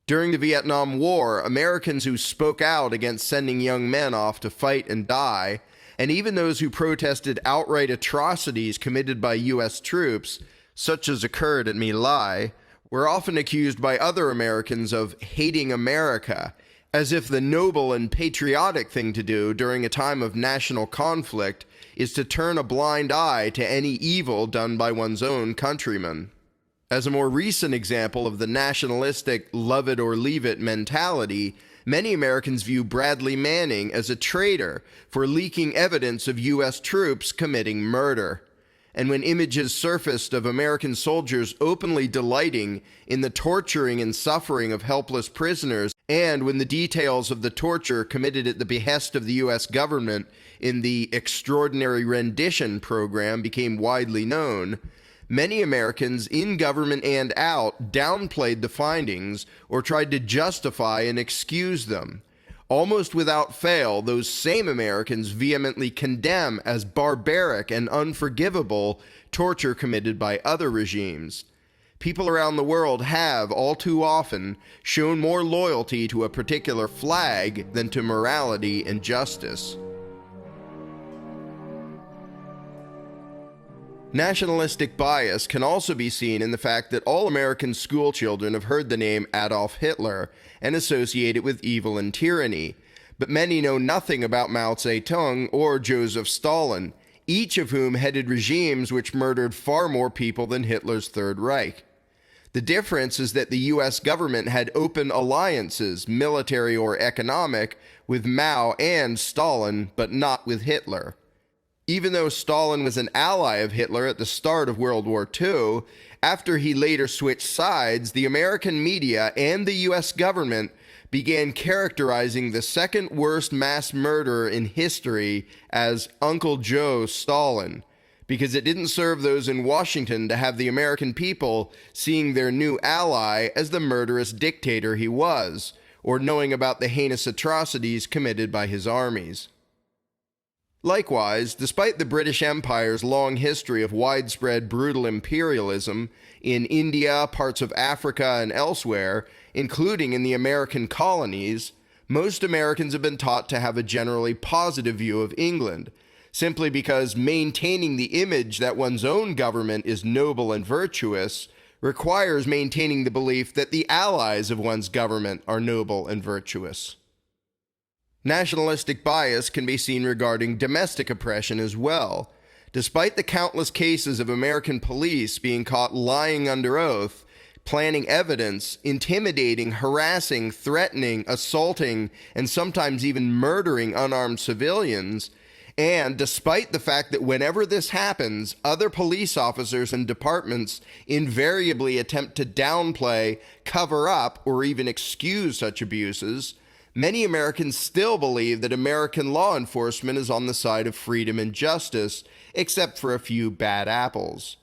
During the Vietnam War, Americans who spoke out against sending young men off to fight and die, and even those who protested outright atrocities committed by U.S. troops, such as occurred at My Lai, were often accused by other Americans of hating America, as if the noble and patriotic thing to do during a time of national conflict is to turn a blind eye to any evil done by one's own countrymen. As a more recent example of the nationalistic love it or leave it mentality, many Americans view Bradley Manning as a traitor for leaking evidence of U.S. troops committing murder. And when images surfaced of American soldiers openly delighting in the torturing and suffering of helpless prisoners, and when the details of the torture committed at the behest of the U.S. government in the Extraordinary Rendition program became widely known, many Americans in government and out downplayed the findings or tried to justify and excuse them. Almost without fail, those same Americans vehemently condemn as barbaric and unforgivable torture committed by other regimes. People around the world have, all too often, shown more loyalty to a particular flag than to morality and justice. Nationalistic bias can also be seen in the fact that all American schoolchildren have heard the name Adolf Hitler and associate it with evil and tyranny, but many know nothing about Mao Zedong or Joseph Stalin, each of whom headed regimes which murdered far more people than Hitler's Third Reich. The difference is that the U.S. government had open alliances, military or economic, with Mao and Stalin, but not with Hitler. Even though Stalin was an ally of Hitler at the start of World War II, after he later switched sides, the American media and the U.S. government began characterizing the second worst mass murderer in history as Uncle Joe Stalin, because it didn't serve those in Washington to have the American people seeing their new ally as the murderous dictator he was, or knowing about the heinous atrocities committed by his armies. Likewise, despite the British Empire's long history of widespread brutal imperialism in India, parts of Africa, and elsewhere, including in the American colonies, most Americans have been taught to have a generally positive view of England, simply because maintaining the image that one's own government is noble and virtuous requires maintaining the belief that the allies of one's government are noble and virtuous. Nationalistic bias can be seen regarding domestic oppression as well. Despite the countless cases of American police being caught lying under oath, planting evidence, intimidating, harassing, threatening, assaulting, and sometimes even murdering unarmed civilians, and despite the fact that whenever this happens, other police officers and departments invariably attempt to downplay, cover up, or even excuse such abuses, many Americans still believe that American law enforcement is on the side of freedom and justice, except for a few bad apples.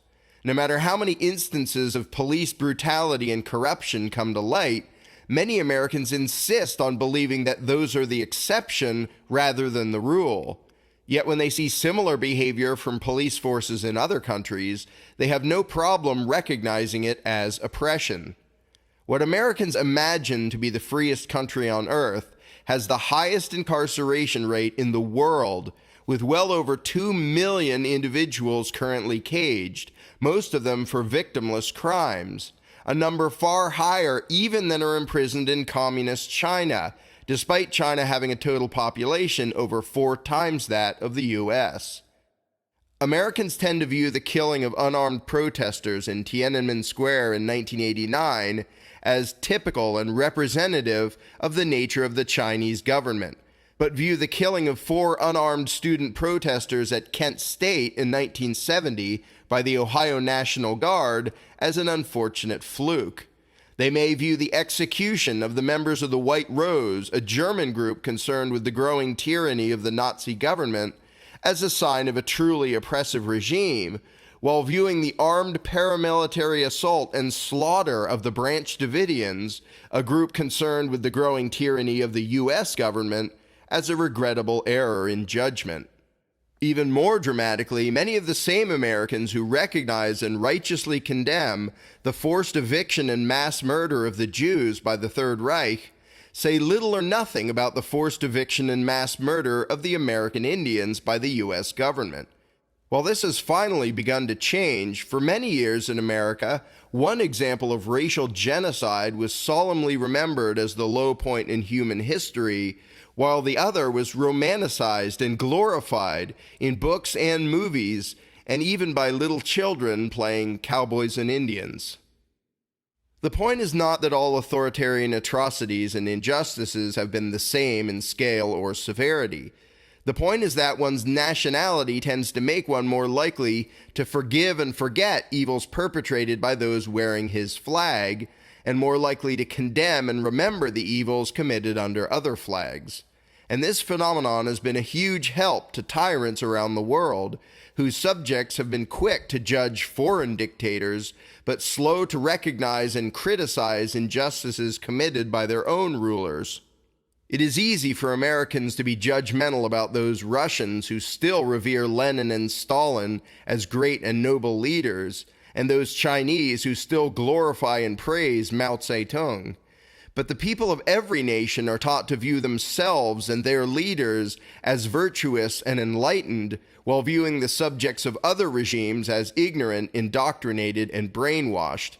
No matter how many instances of police brutality and corruption come to light, many Americans insist on believing that those are the exception rather than the rule. Yet when they see similar behavior from police forces in other countries, they have no problem recognizing it as oppression. What Americans imagine to be the freest country on earth has the highest incarceration rate in the world, with well over 2 million individuals currently caged, most of them for victimless crimes, a number far higher even than are imprisoned in communist China, despite China having a total population over 4 times that of the U.S. Americans tend to view the killing of unarmed protesters in Tiananmen Square in 1989 as typical and representative of the nature of the Chinese government, but view the killing of 4 unarmed student protesters at Kent State in 1970 by the Ohio National Guard as an unfortunate fluke. They may view the execution of the members of the White Rose, a German group concerned with the growing tyranny of the Nazi government, as a sign of a truly oppressive regime, while viewing the armed paramilitary assault and slaughter of the Branch Davidians, a group concerned with the growing tyranny of the U.S. government, as a regrettable error in judgment. Even more dramatically, many of the same Americans who recognize and righteously condemn the forced eviction and mass murder of the Jews by the Third Reich say little or nothing about the forced eviction and mass murder of the American Indians by the U.S. government. While this has finally begun to change, for many years in America, one example of racial genocide was solemnly remembered as the low point in human history, while the other was romanticized and glorified in books and movies, and even by little children playing cowboys and Indians. The point is not that all authoritarian atrocities and injustices have been the same in scale or severity. The point is that one's nationality tends to make one more likely to forgive and forget evils perpetrated by those wearing his flag, and more likely to condemn and remember the evils committed under other flags. And this phenomenon has been a huge help to tyrants around the world, whose subjects have been quick to judge foreign dictators, but slow to recognize and criticize injustices committed by their own rulers. It is easy for Americans to be judgmental about those Russians who still revere Lenin and Stalin as great and noble leaders, and those Chinese who still glorify and praise Mao Zedong. But the people of every nation are taught to view themselves and their leaders as virtuous and enlightened, while viewing the subjects of other regimes as ignorant, indoctrinated, and brainwashed.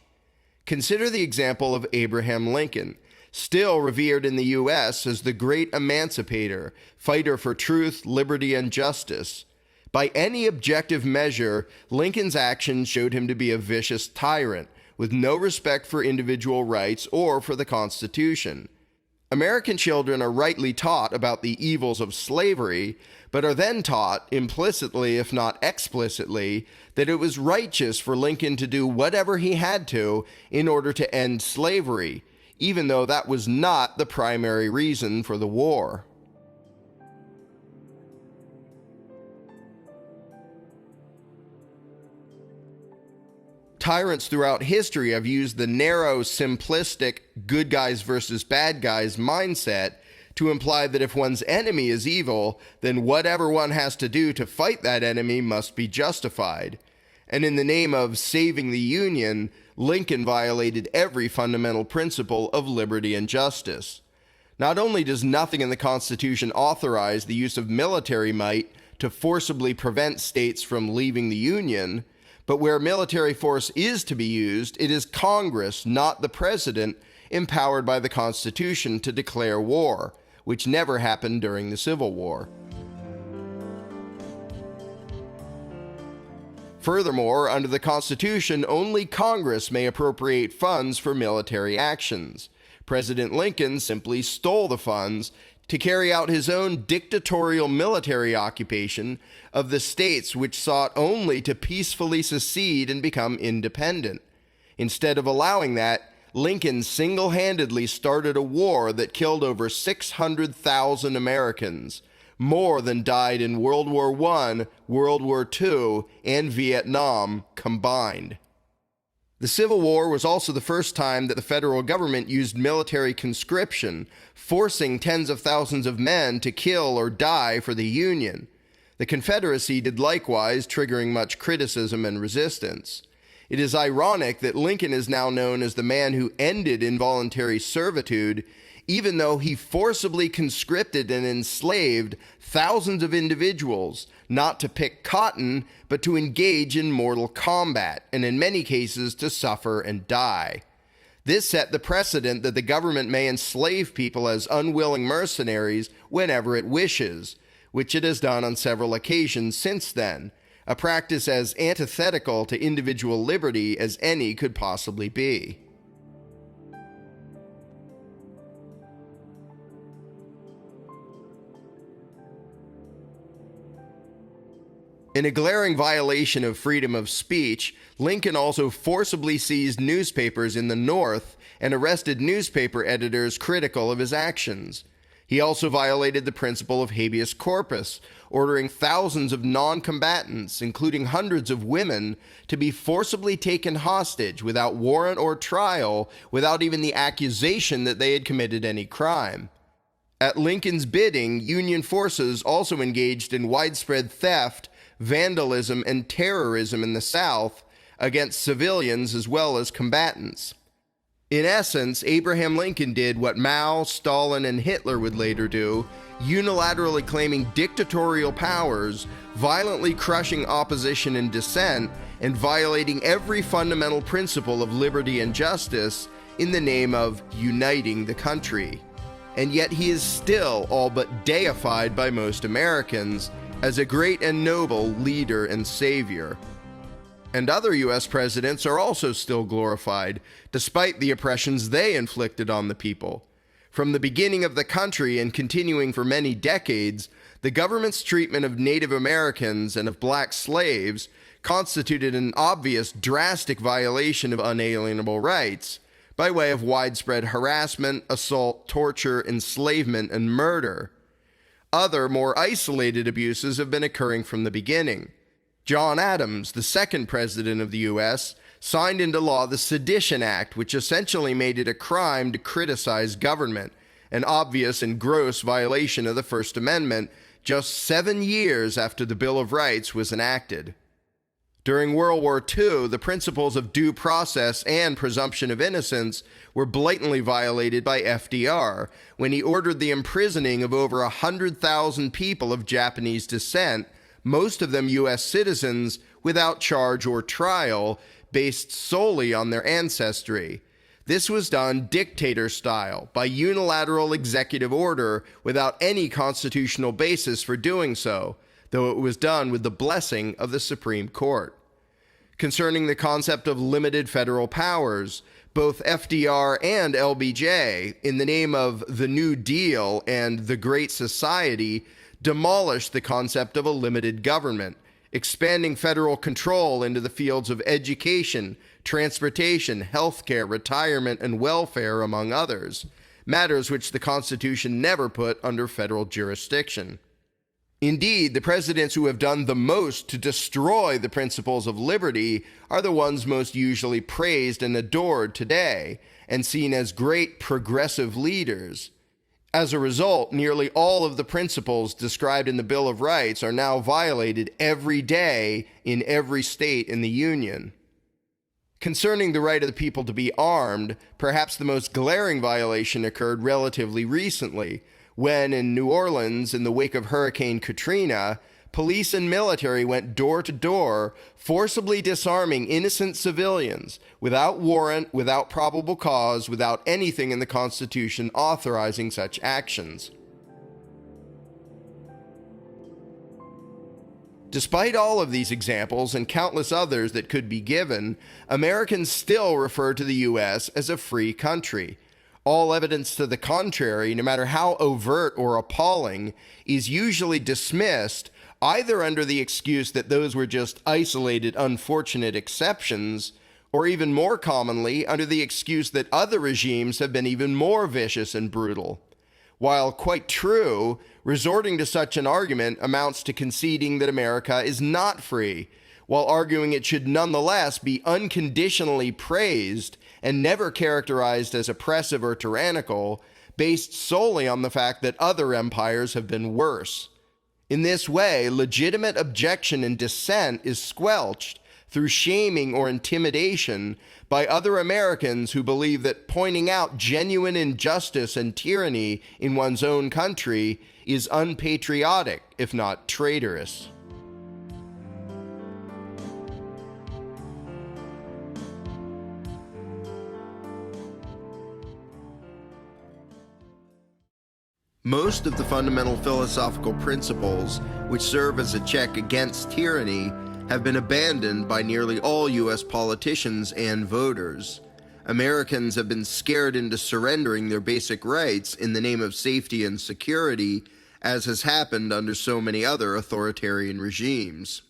Consider the example of Abraham Lincoln, still revered in the U.S. as the great emancipator, fighter for truth, liberty, and justice. By any objective measure, Lincoln's actions showed him to be a vicious tyrant, with no respect for individual rights or for the Constitution. American children are rightly taught about the evils of slavery, but are then taught, implicitly if not explicitly, that it was righteous for Lincoln to do whatever he had to in order to end slavery, even though that was not the primary reason for the war. Tyrants throughout history have used the narrow, simplistic, good guys versus bad guys mindset to imply that if one's enemy is evil, then whatever one has to do to fight that enemy must be justified. And in the name of saving the Union, Lincoln violated every fundamental principle of liberty and justice. Not only does nothing in the Constitution authorize the use of military might to forcibly prevent states from leaving the Union, but where military force is to be used, it is Congress, not the President, empowered by the Constitution to declare war, which never happened during the Civil War. Furthermore, under the Constitution, only Congress may appropriate funds for military actions. President Lincoln simply stole the funds to carry out his own dictatorial military occupation of the states which sought only to peacefully secede and become independent. Instead of allowing that, Lincoln single-handedly started a war that killed over 600,000 Americans, more than died in World War I, World War II, and Vietnam combined. The Civil War was also the first time that the federal government used military conscription, forcing tens of thousands of men to kill or die for the Union. The Confederacy did likewise, triggering much criticism and resistance. It is ironic that Lincoln is now known as the man who ended involuntary servitude, even though he forcibly conscripted and enslaved thousands of individuals, not to pick cotton, but to engage in mortal combat, and in many cases to suffer and die. This set the precedent that the government may enslave people as unwilling mercenaries whenever it wishes, which it has done on several occasions since then, a practice as antithetical to individual liberty as any could possibly be. In a glaring violation of freedom of speech, Lincoln also forcibly seized newspapers in the North and arrested newspaper editors critical of his actions. He also violated the principle of habeas corpus, ordering thousands of non-combatants, including hundreds of women, to be forcibly taken hostage without warrant or trial, without even the accusation that they had committed any crime. At Lincoln's bidding, Union forces also engaged in widespread theft, vandalism, and terrorism in the South against civilians as well as combatants. In essence, Abraham Lincoln did what Mao, Stalin, and Hitler would later do, unilaterally claiming dictatorial powers, violently crushing opposition and dissent, and violating every fundamental principle of liberty and justice in the name of uniting the country. And yet he is still all but deified by most Americans as a great and noble leader and savior. And other U.S. presidents are also still glorified, despite the oppressions they inflicted on the people. From the beginning of the country and continuing for many decades, the government's treatment of Native Americans and of black slaves constituted an obvious, drastic violation of unalienable rights by way of widespread harassment, assault, torture, enslavement, and murder. Other, more isolated abuses have been occurring from the beginning. John Adams, the second president of the U.S., signed into law the Sedition Act, which essentially made it a crime to criticize government, an obvious and gross violation of the First Amendment, just 7 years after the Bill of Rights was enacted. During World War II, the principles of due process and presumption of innocence were blatantly violated by FDR when he ordered the imprisoning of over 100,000 people of Japanese descent, most of them U.S. citizens, without charge or trial, based solely on their ancestry. This was done dictator style, by unilateral executive order, without any constitutional basis for doing so, though it was done with the blessing of the Supreme Court. Concerning the concept of limited federal powers, both FDR and LBJ, in the name of the New Deal and the Great Society, demolished the concept of a limited government, expanding federal control into the fields of education, transportation, healthcare, retirement, and welfare, among others, matters which the Constitution never put under federal jurisdiction. Indeed, the presidents who have done the most to destroy the principles of liberty are the ones most usually praised and adored today, and seen as great progressive leaders. As a result, nearly all of the principles described in the Bill of Rights are now violated every day in every state in the Union. Concerning the right of the people to be armed, perhaps the most glaring violation occurred relatively recently, when in New Orleans, in the wake of Hurricane Katrina, police and military went door to door, forcibly disarming innocent civilians, without warrant, without probable cause, without anything in the Constitution authorizing such actions. Despite all of these examples and countless others that could be given, Americans still refer to the U.S. as a free country. All evidence to the contrary, no matter how overt or appalling, is usually dismissed either under the excuse that those were just isolated, unfortunate exceptions, or even more commonly under the excuse that other regimes have been even more vicious and brutal. While quite true, resorting to such an argument amounts to conceding that America is not free, while arguing it should nonetheless be unconditionally praised and never characterized as oppressive or tyrannical, based solely on the fact that other empires have been worse. In this way, legitimate objection and dissent is squelched through shaming or intimidation by other Americans who believe that pointing out genuine injustice and tyranny in one's own country is unpatriotic, if not traitorous. Most of the fundamental philosophical principles which serve as a check against tyranny have been abandoned by nearly all U.S. politicians and voters. Americans have been scared into surrendering their basic rights in the name of safety and security, as has happened under so many other authoritarian regimes.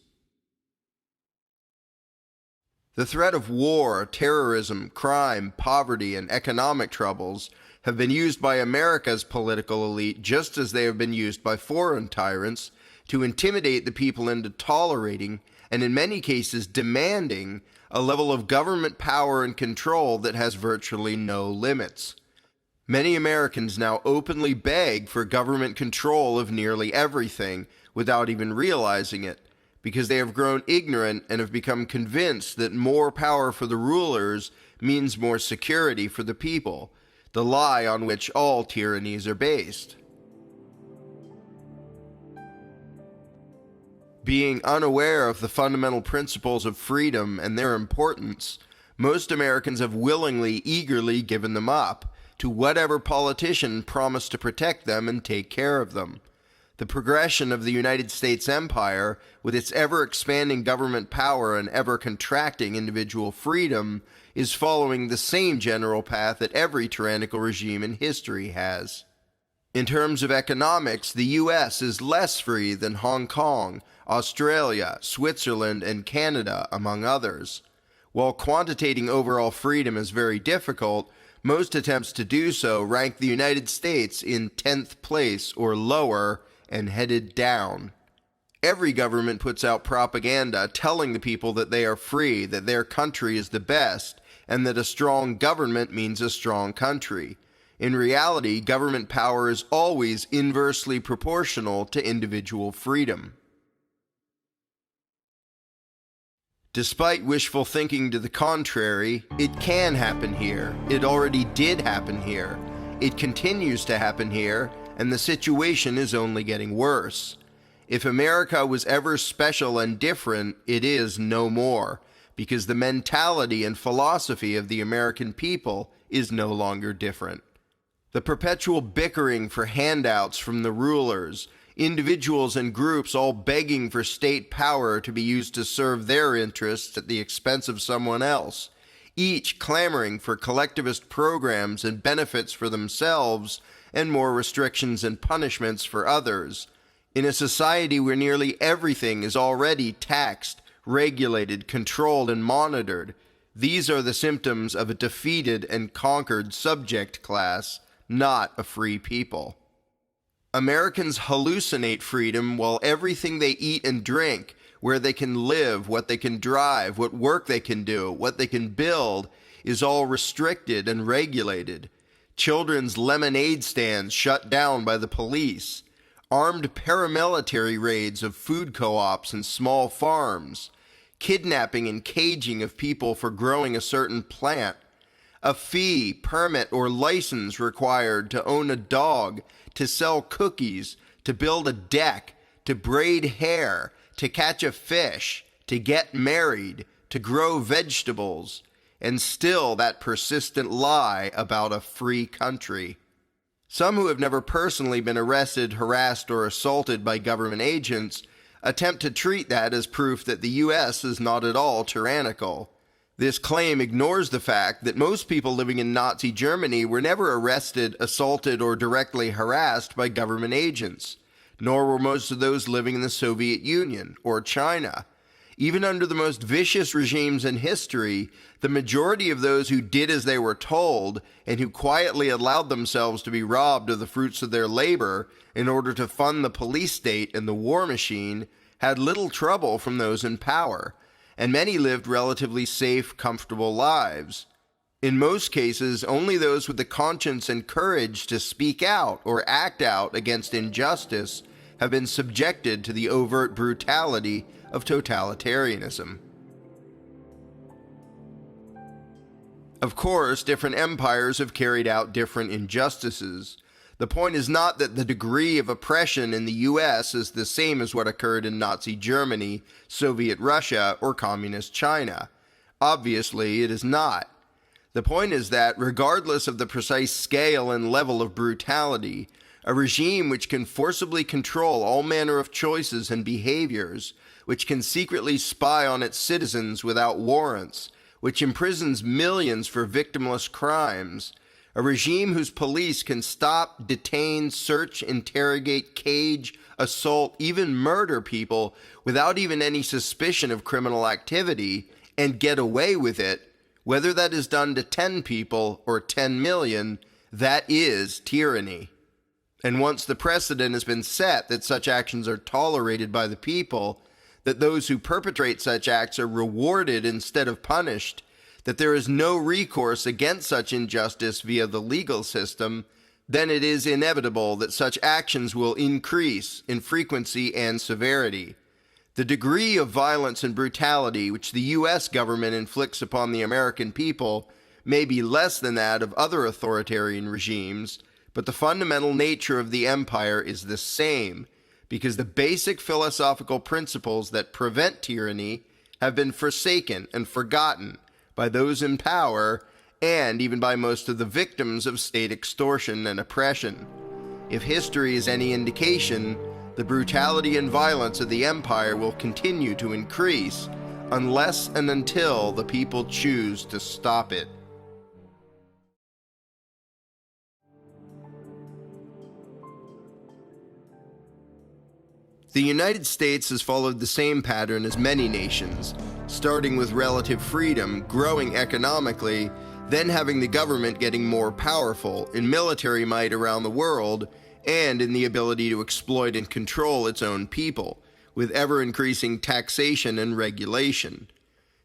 The threat of war, terrorism, crime, poverty, and economic troubles have been used by America's political elite just as they have been used by foreign tyrants to intimidate the people into tolerating, and in many cases demanding, a level of government power and control that has virtually no limits. Many Americans now openly beg for government control of nearly everything without even realizing it, because they have grown ignorant and have become convinced that more power for the rulers means more security for the people, the lie on which all tyrannies are based. Being unaware of the fundamental principles of freedom and their importance, most Americans have willingly, eagerly given them up to whatever politician promised to protect them and take care of them. The progression of the United States empire, with its ever-expanding government power and ever-contracting individual freedom, is following the same general path that every tyrannical regime in history has. In terms of economics, the U.S. is less free than Hong Kong, Australia, Switzerland, and Canada, among others. While quantitating overall freedom is very difficult, most attempts to do so rank the United States in 10th place or lower and headed down. Every government puts out propaganda telling the people that they are free, that their country is the best, and that a strong government means a strong country. In reality, government power is always inversely proportional to individual freedom. Despite wishful thinking to the contrary, it can happen here. It already did happen here. It continues to happen here, and the situation is only getting worse. If America was ever special and different, it is no more, because the mentality and philosophy of the American people is no longer different. The perpetual bickering for handouts from the rulers, individuals and groups all begging for state power to be used to serve their interests at the expense of someone else, each clamoring for collectivist programs and benefits for themselves and more restrictions and punishments for others. In a society where nearly everything is already taxed, regulated, controlled, and monitored, these are the symptoms of a defeated and conquered subject class, not a free people. Americans hallucinate freedom while everything they eat and drink, where they can live, what they can drive, what work they can do, what they can build, is all restricted and regulated. Children's lemonade stands shut down by the police. Armed paramilitary raids of food co-ops and small farms. Kidnapping and caging of people for growing a certain plant. A fee, permit, or license required to own a dog, to sell cookies, to build a deck, to braid hair, to catch a fish, to get married, to grow vegetables, and still that persistent lie about a free country. Some who have never personally been arrested, harassed, or assaulted by government agents attempt to treat that as proof that the U.S. is not at all tyrannical. This claim ignores the fact that most people living in Nazi Germany were never arrested, assaulted, or directly harassed by government agents, nor were most of those living in the Soviet Union or China. Even under the most vicious regimes in history, the majority of those who did as they were told and who quietly allowed themselves to be robbed of the fruits of their labor in order to fund the police state and the war machine had little trouble from those in power, and many lived relatively safe, comfortable lives. In most cases, only those with the conscience and courage to speak out or act out against injustice have been subjected to the overt brutality of totalitarianism. Of course, different empires have carried out different injustices. The point is not that the degree of oppression in the U.S. is the same as what occurred in Nazi Germany, Soviet Russia, or Communist China. Obviously, it is not. The point is that, regardless of the precise scale and level of brutality, a regime which can forcibly control all manner of choices and behaviors, which can secretly spy on its citizens without warrants, which imprisons millions for victimless crimes, a regime whose police can stop, detain, search, interrogate, cage, assault, even murder people without even any suspicion of criminal activity, and get away with it, whether that is done to 10 people or 10 million, that is tyranny. And once the precedent has been set that such actions are tolerated by the people, that those who perpetrate such acts are rewarded instead of punished, that there is no recourse against such injustice via the legal system, then it is inevitable that such actions will increase in frequency and severity. The degree of violence and brutality which the U.S. government inflicts upon the American people may be less than that of other authoritarian regimes, but the fundamental nature of the empire is the same, because the basic philosophical principles that prevent tyranny have been forsaken and forgotten by those in power and even by most of the victims of state extortion and oppression. If history is any indication, the brutality and violence of the empire will continue to increase unless and until the people choose to stop it. The United States has followed the same pattern as many nations, starting with relative freedom, growing economically, then having the government getting more powerful in military might around the world and in the ability to exploit and control its own people, with ever-increasing taxation and regulation.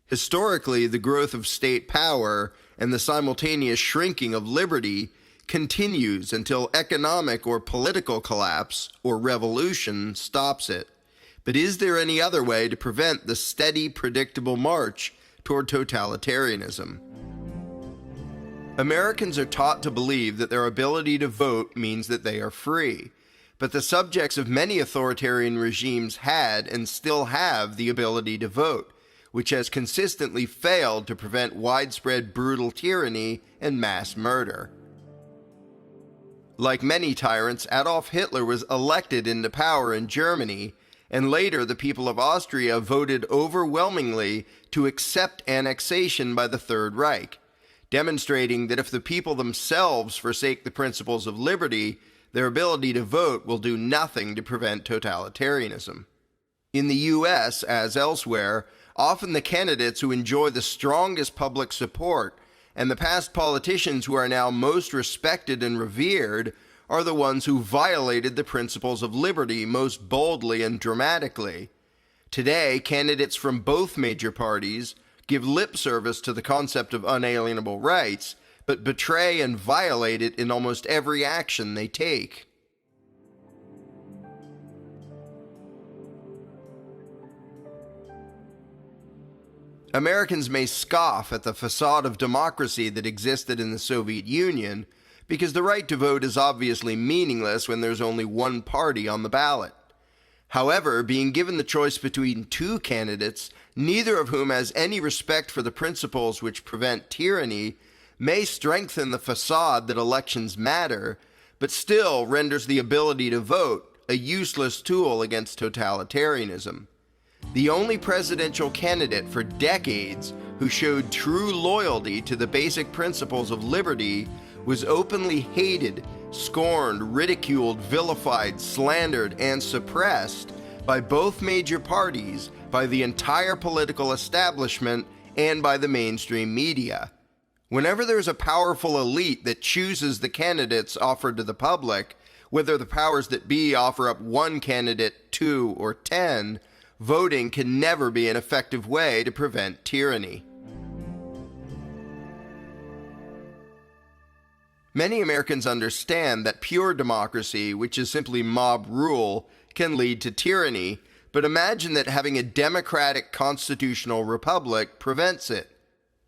Historically, the growth of state power and the simultaneous shrinking of liberty continues until economic or political collapse or revolution stops it. But is there any other way to prevent the steady, predictable march toward totalitarianism? Americans are taught to believe that their ability to vote means that they are free, but the subjects of many authoritarian regimes had and still have the ability to vote, which has consistently failed to prevent widespread brutal tyranny and mass murder. Like many tyrants, Adolf Hitler was elected into power in Germany, and later the people of Austria voted overwhelmingly to accept annexation by the Third Reich, demonstrating that if the people themselves forsake the principles of liberty, their ability to vote will do nothing to prevent totalitarianism. In the U.S., as elsewhere, often the candidates who enjoy the strongest public support and the past politicians who are now most respected and revered are the ones who violated the principles of liberty most boldly and dramatically. Today, candidates from both major parties give lip service to the concept of unalienable rights, but betray and violate it in almost every action they take. Americans may scoff at the facade of democracy that existed in the Soviet Union, because the right to vote is obviously meaningless when there's only one party on the ballot. However, being given the choice between two candidates, neither of whom has any respect for the principles which prevent tyranny, may strengthen the facade that elections matter, but still renders the ability to vote a useless tool against totalitarianism. The only presidential candidate for decades who showed true loyalty to the basic principles of liberty was openly hated, scorned, ridiculed, vilified, slandered, and suppressed by both major parties, by the entire political establishment, and by the mainstream media. Whenever there's a powerful elite that chooses the candidates offered to the public, whether the powers that be offer up one candidate, 2, or 10, voting can never be an effective way to prevent tyranny. Many Americans understand that pure democracy, which is simply mob rule, can lead to tyranny, but imagine that having a democratic constitutional republic prevents it.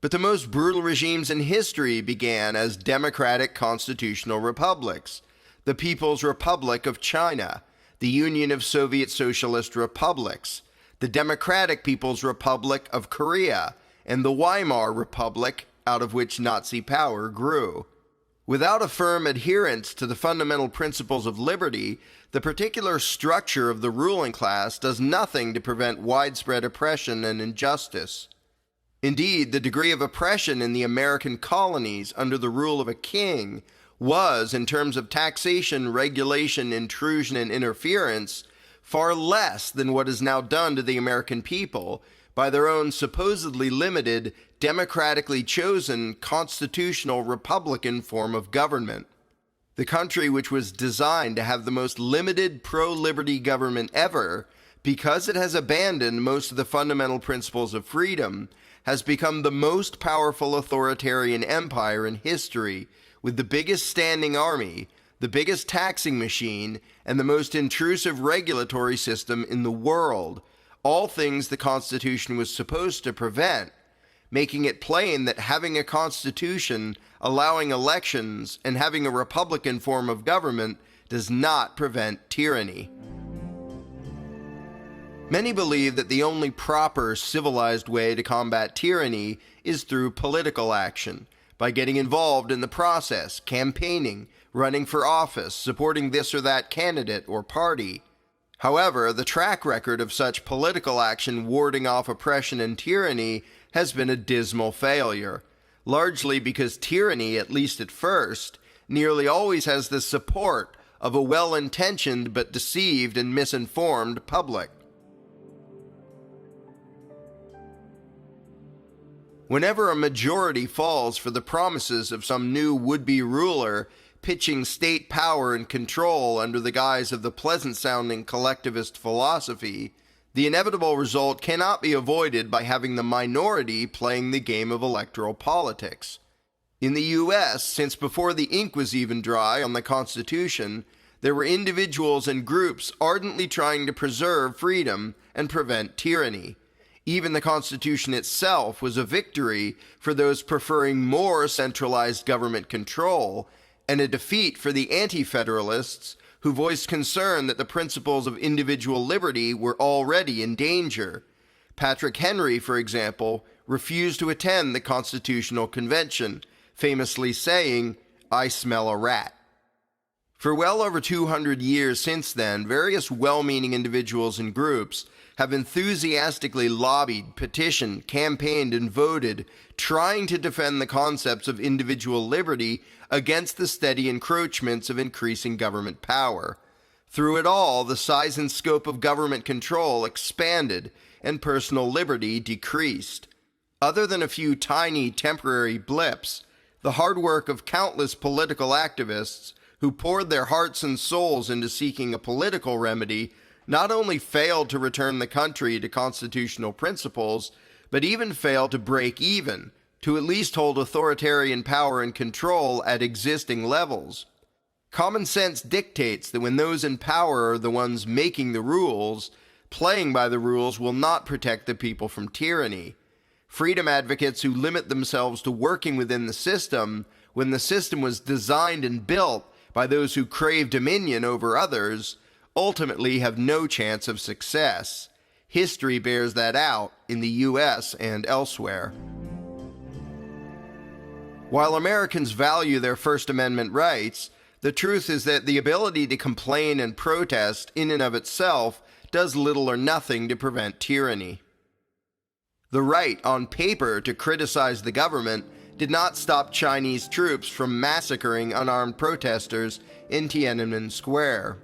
But the most brutal regimes in history began as democratic constitutional republics. The People's Republic of China, the Union of Soviet Socialist Republics, the Democratic People's Republic of Korea, and the Weimar Republic, out of which Nazi power grew. Without a firm adherence to the fundamental principles of liberty, the particular structure of the ruling class does nothing to prevent widespread oppression and injustice. Indeed, the degree of oppression in the American colonies under the rule of a king was, in terms of taxation, regulation, intrusion, and interference, far less than what is now done to the American people by their own supposedly limited, democratically chosen, constitutional Republican form of government. The country which was designed to have the most limited pro-liberty government ever, because it has abandoned most of the fundamental principles of freedom, has become the most powerful authoritarian empire in history, with the biggest standing army, the biggest taxing machine, and the most intrusive regulatory system in the world, all things the Constitution was supposed to prevent, making it plain that having a constitution, allowing elections, and having a republican form of government does not prevent tyranny. Many believe that the only proper, civilized way to combat tyranny is through political action, by getting involved in the process, campaigning, running for office, supporting this or that candidate or party. However, the track record of such political action warding off oppression and tyranny has been a dismal failure, largely because tyranny, at least at first, nearly always has the support of a well-intentioned but deceived and misinformed public. Whenever a majority falls for the promises of some new would-be ruler, pitching state power and control under the guise of the pleasant-sounding collectivist philosophy, the inevitable result cannot be avoided by having the minority playing the game of electoral politics. In the U.S., since before the ink was even dry on the Constitution, there were individuals and groups ardently trying to preserve freedom and prevent tyranny. Even the Constitution itself was a victory for those preferring more centralized government control, and a defeat for the anti-federalists who voiced concern that the principles of individual liberty were already in danger. Patrick Henry, for example, refused to attend the Constitutional Convention, famously saying, "I smell a rat." For well over 200 years since then, various well-meaning individuals and groups have enthusiastically lobbied, petitioned, campaigned, and voted, trying to defend the concepts of individual liberty against the steady encroachments of increasing government power. Through it all, the size and scope of government control expanded and personal liberty decreased. Other than a few tiny temporary blips, the hard work of countless political activists who poured their hearts and souls into seeking a political remedy not only failed to return the country to constitutional principles, but even failed to break even, to at least hold authoritarian power and control at existing levels. Common sense dictates that when those in power are the ones making the rules, playing by the rules will not protect the people from tyranny. Freedom advocates who limit themselves to working within the system, when the system was designed and built by those who crave dominion over others, ultimately have no chance of success. History bears that out in the U.S. and elsewhere. While Americans value their First Amendment rights, the truth is that the ability to complain and protest in and of itself does little or nothing to prevent tyranny. The right on paper to criticize the government did not stop Chinese troops from massacring unarmed protesters in Tiananmen Square.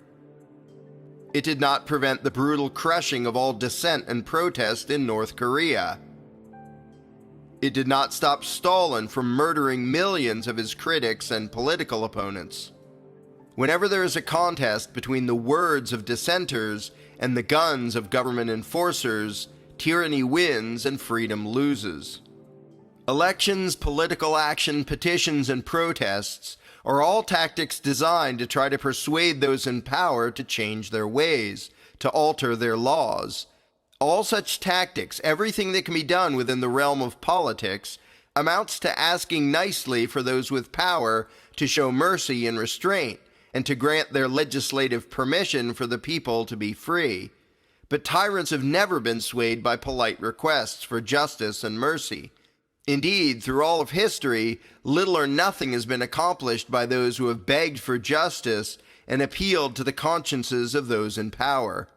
It did not prevent the brutal crushing of all dissent and protest in North Korea. It did not stop Stalin from murdering millions of his critics and political opponents. Whenever there is a contest between the words of dissenters and the guns of government enforcers, tyranny wins and freedom loses. Elections, political action, petitions, and protests are all tactics designed to try to persuade those in power to change their ways, to alter their laws. All such tactics, everything that can be done within the realm of politics, amounts to asking nicely for those with power to show mercy and restraint, and to grant their legislative permission for the people to be free. But tyrants have never been swayed by polite requests for justice and mercy. Indeed, through all of history, little or nothing has been accomplished by those who have begged for justice and appealed to the consciences of those in power.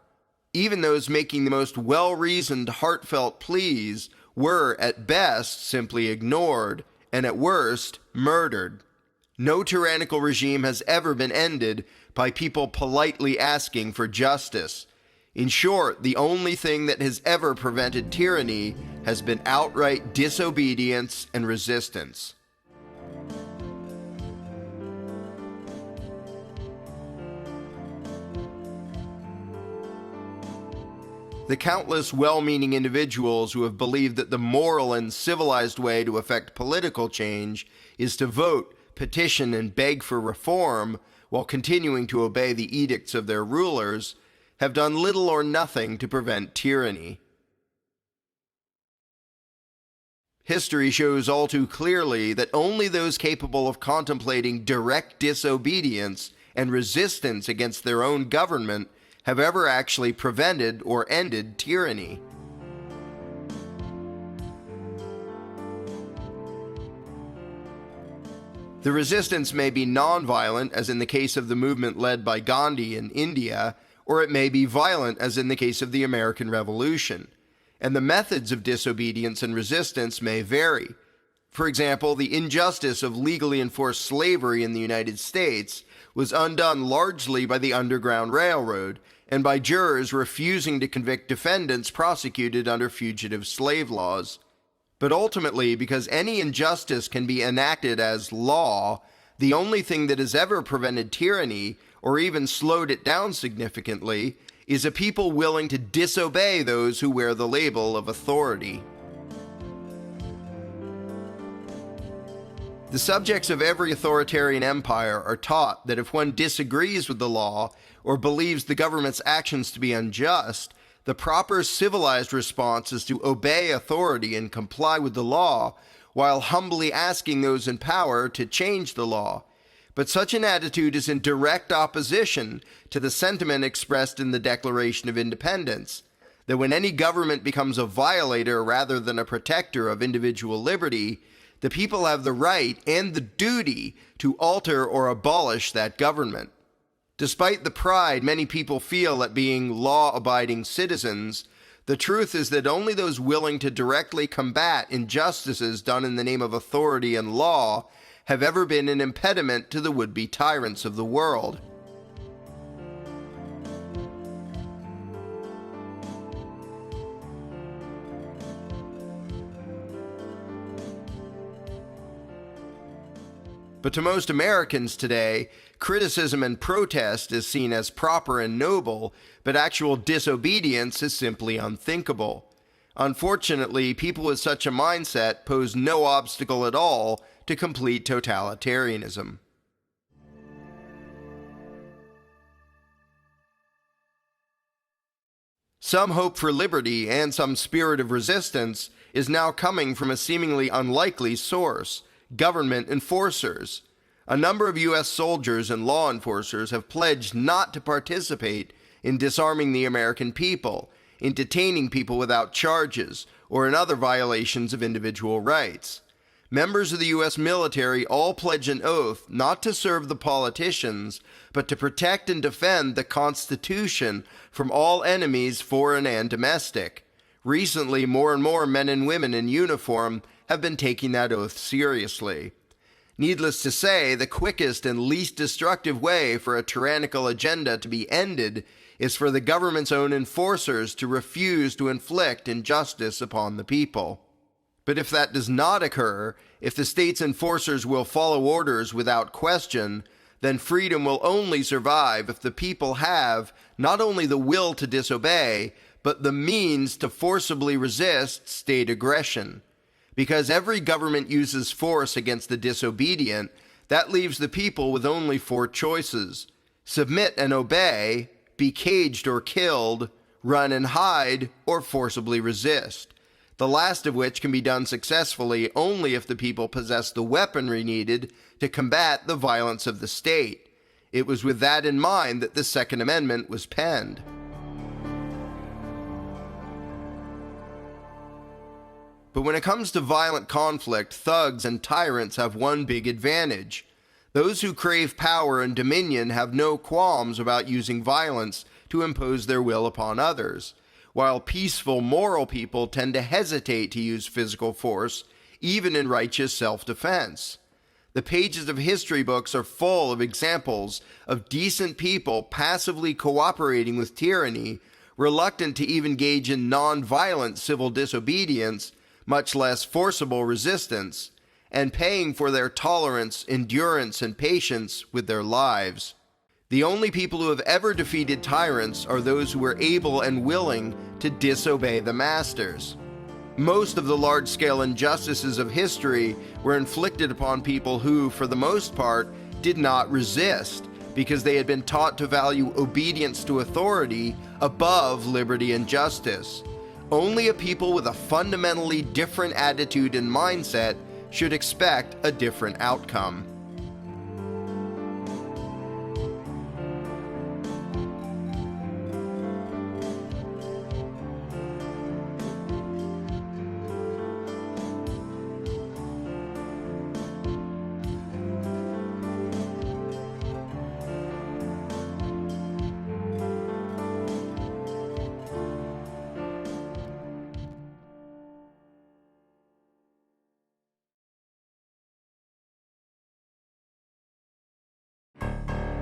Even those making the most well-reasoned, heartfelt pleas were, at best, simply ignored, and at worst, murdered. No tyrannical regime has ever been ended by people politely asking for justice. In short, the only thing that has ever prevented tyranny has been outright disobedience and resistance. The countless well-meaning individuals who have believed that the moral and civilized way to effect political change is to vote, petition, and beg for reform while continuing to obey the edicts of their rulers have done little or nothing to prevent tyranny. History shows all too clearly that only those capable of contemplating direct disobedience and resistance against their own government have ever actually prevented or ended tyranny. The resistance may be non-violent, as in the case of the movement led by Gandhi in India, or it may be violent, as in the case of the American Revolution. And the methods of disobedience and resistance may vary. For example, the injustice of legally enforced slavery in the United States was undone largely by the Underground Railroad and by jurors refusing to convict defendants prosecuted under fugitive slave laws. But ultimately, because any injustice can be enacted as law, the only thing that has ever prevented tyranny, or even slowed it down significantly, is a people willing to disobey those who wear the label of authority. The subjects of every authoritarian empire are taught that if one disagrees with the law or believes the government's actions to be unjust, the proper civilized response is to obey authority and comply with the law, while humbly asking those in power to change the law. But such an attitude is in direct opposition to the sentiment expressed in the Declaration of Independence, that when any government becomes a violator rather than a protector of individual liberty, the people have the right and the duty to alter or abolish that government. Despite the pride many people feel at being law-abiding citizens, the truth is that only those willing to directly combat injustices done in the name of authority and law have ever been an impediment to the would-be tyrants of the world. But to most Americans today, criticism and protest is seen as proper and noble, but actual disobedience is simply unthinkable. Unfortunately, people with such a mindset pose no obstacle at all to complete totalitarianism. Some hope for liberty and some spirit of resistance is now coming from a seemingly unlikely source: government enforcers. A number of U.S. soldiers and law enforcers have pledged not to participate in disarming the American people, in detaining people without charges, or in other violations of individual rights. Members of the U.S. military all pledge an oath not to serve the politicians, but to protect and defend the Constitution from all enemies, foreign and domestic. Recently, more and more men and women in uniform have been taking that oath seriously. Needless to say, the quickest and least destructive way for a tyrannical agenda to be ended is for the government's own enforcers to refuse to inflict injustice upon the people. But if that does not occur, if the state's enforcers will follow orders without question, then freedom will only survive if the people have not only the will to disobey, but the means to forcibly resist state aggression. Because every government uses force against the disobedient, that leaves the people with only four choices: submit and obey, be caged or killed, run and hide, or forcibly resist. The last of which can be done successfully only if the people possess the weaponry needed to combat the violence of the state. It was with that in mind that the Second Amendment was penned. But when it comes to violent conflict, thugs and tyrants have one big advantage. Those who crave power and dominion have no qualms about using violence to impose their will upon others, while peaceful, moral people tend to hesitate to use physical force, even in righteous self-defense. The pages of history books are full of examples of decent people passively cooperating with tyranny, reluctant to even engage in non-violent civil disobedience, much less forcible resistance, and paying for their tolerance, endurance, and patience with their lives. The only people who have ever defeated tyrants are those who were able and willing to disobey the masters. Most of the large-scale injustices of history were inflicted upon people who, for the most part, did not resist, because they had been taught to value obedience to authority above liberty and justice. Only a people with a fundamentally different attitude and mindset should expect a different outcome.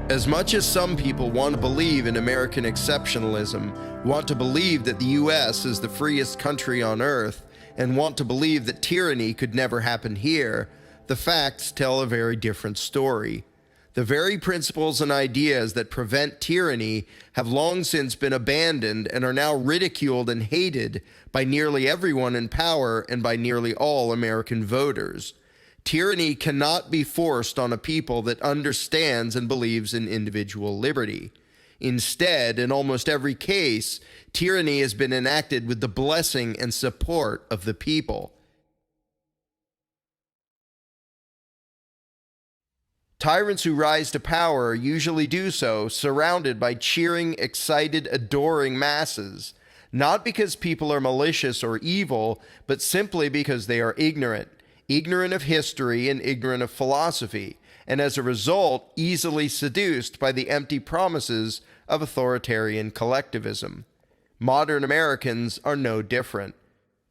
As much as some people want to believe in American exceptionalism, want to believe that the US is the freest country on earth, and want to believe that tyranny could never happen here, the facts tell a very different story. The very principles and ideas that prevent tyranny have long since been abandoned and are now ridiculed and hated by nearly everyone in power and by nearly all American voters. Tyranny cannot be forced on a people that understands and believes in individual liberty. Instead, in almost every case, tyranny has been enacted with the blessing and support of the people. Tyrants who rise to power usually do so surrounded by cheering, excited, adoring masses, not because people are malicious or evil, but simply because they are ignorant of history and ignorant of philosophy, and as a result, easily seduced by the empty promises of authoritarian collectivism. Modern Americans are no different.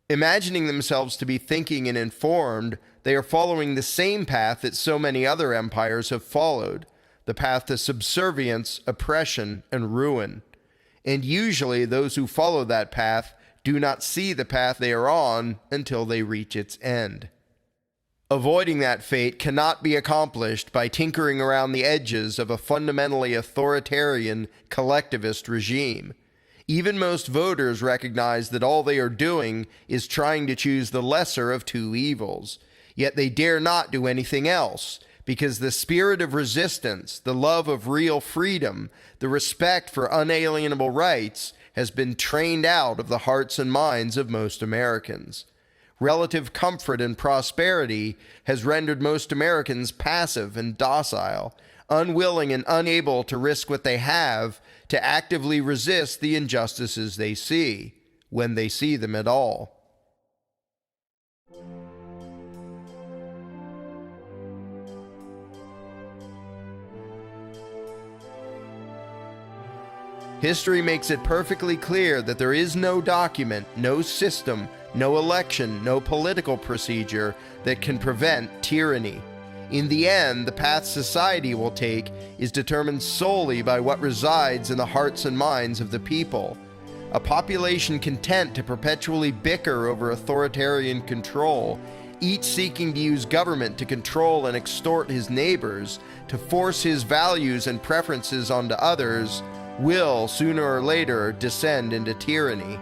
Imagining themselves to be thinking and informed, they are following the same path that so many other empires have followed, the path to subservience, oppression, and ruin. And usually those who follow that path do not see the path they are on until they reach its end. Avoiding that fate cannot be accomplished by tinkering around the edges of a fundamentally authoritarian, collectivist regime. Even most voters recognize that all they are doing is trying to choose the lesser of two evils, yet they dare not do anything else, because the spirit of resistance, the love of real freedom, the respect for unalienable rights has been trained out of the hearts and minds of most Americans. Relative comfort and prosperity has rendered most Americans passive and docile, unwilling and unable to risk what they have to actively resist the injustices they see, when they see them at all. History makes it perfectly clear that there is no document, no system, no election, no political procedure that can prevent tyranny. In the end, the path society will take is determined solely by what resides in the hearts and minds of the people. A population content to perpetually bicker over authoritarian control, each seeking to use government to control and extort his neighbors, to force his values and preferences onto others, will, sooner or later, descend into tyranny.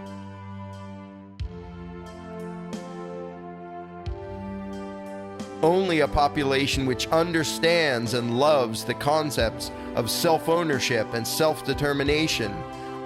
Only a population which understands and loves the concepts of self-ownership and self-determination,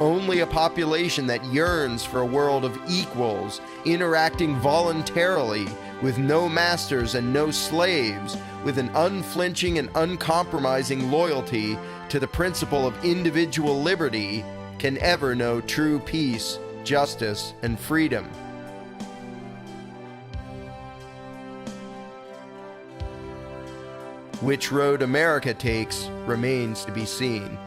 only a population that yearns for a world of equals, interacting voluntarily, with no masters and no slaves, with an unflinching and uncompromising loyalty to the principle of individual liberty, can ever know true peace, justice, and freedom. Which road America takes remains to be seen.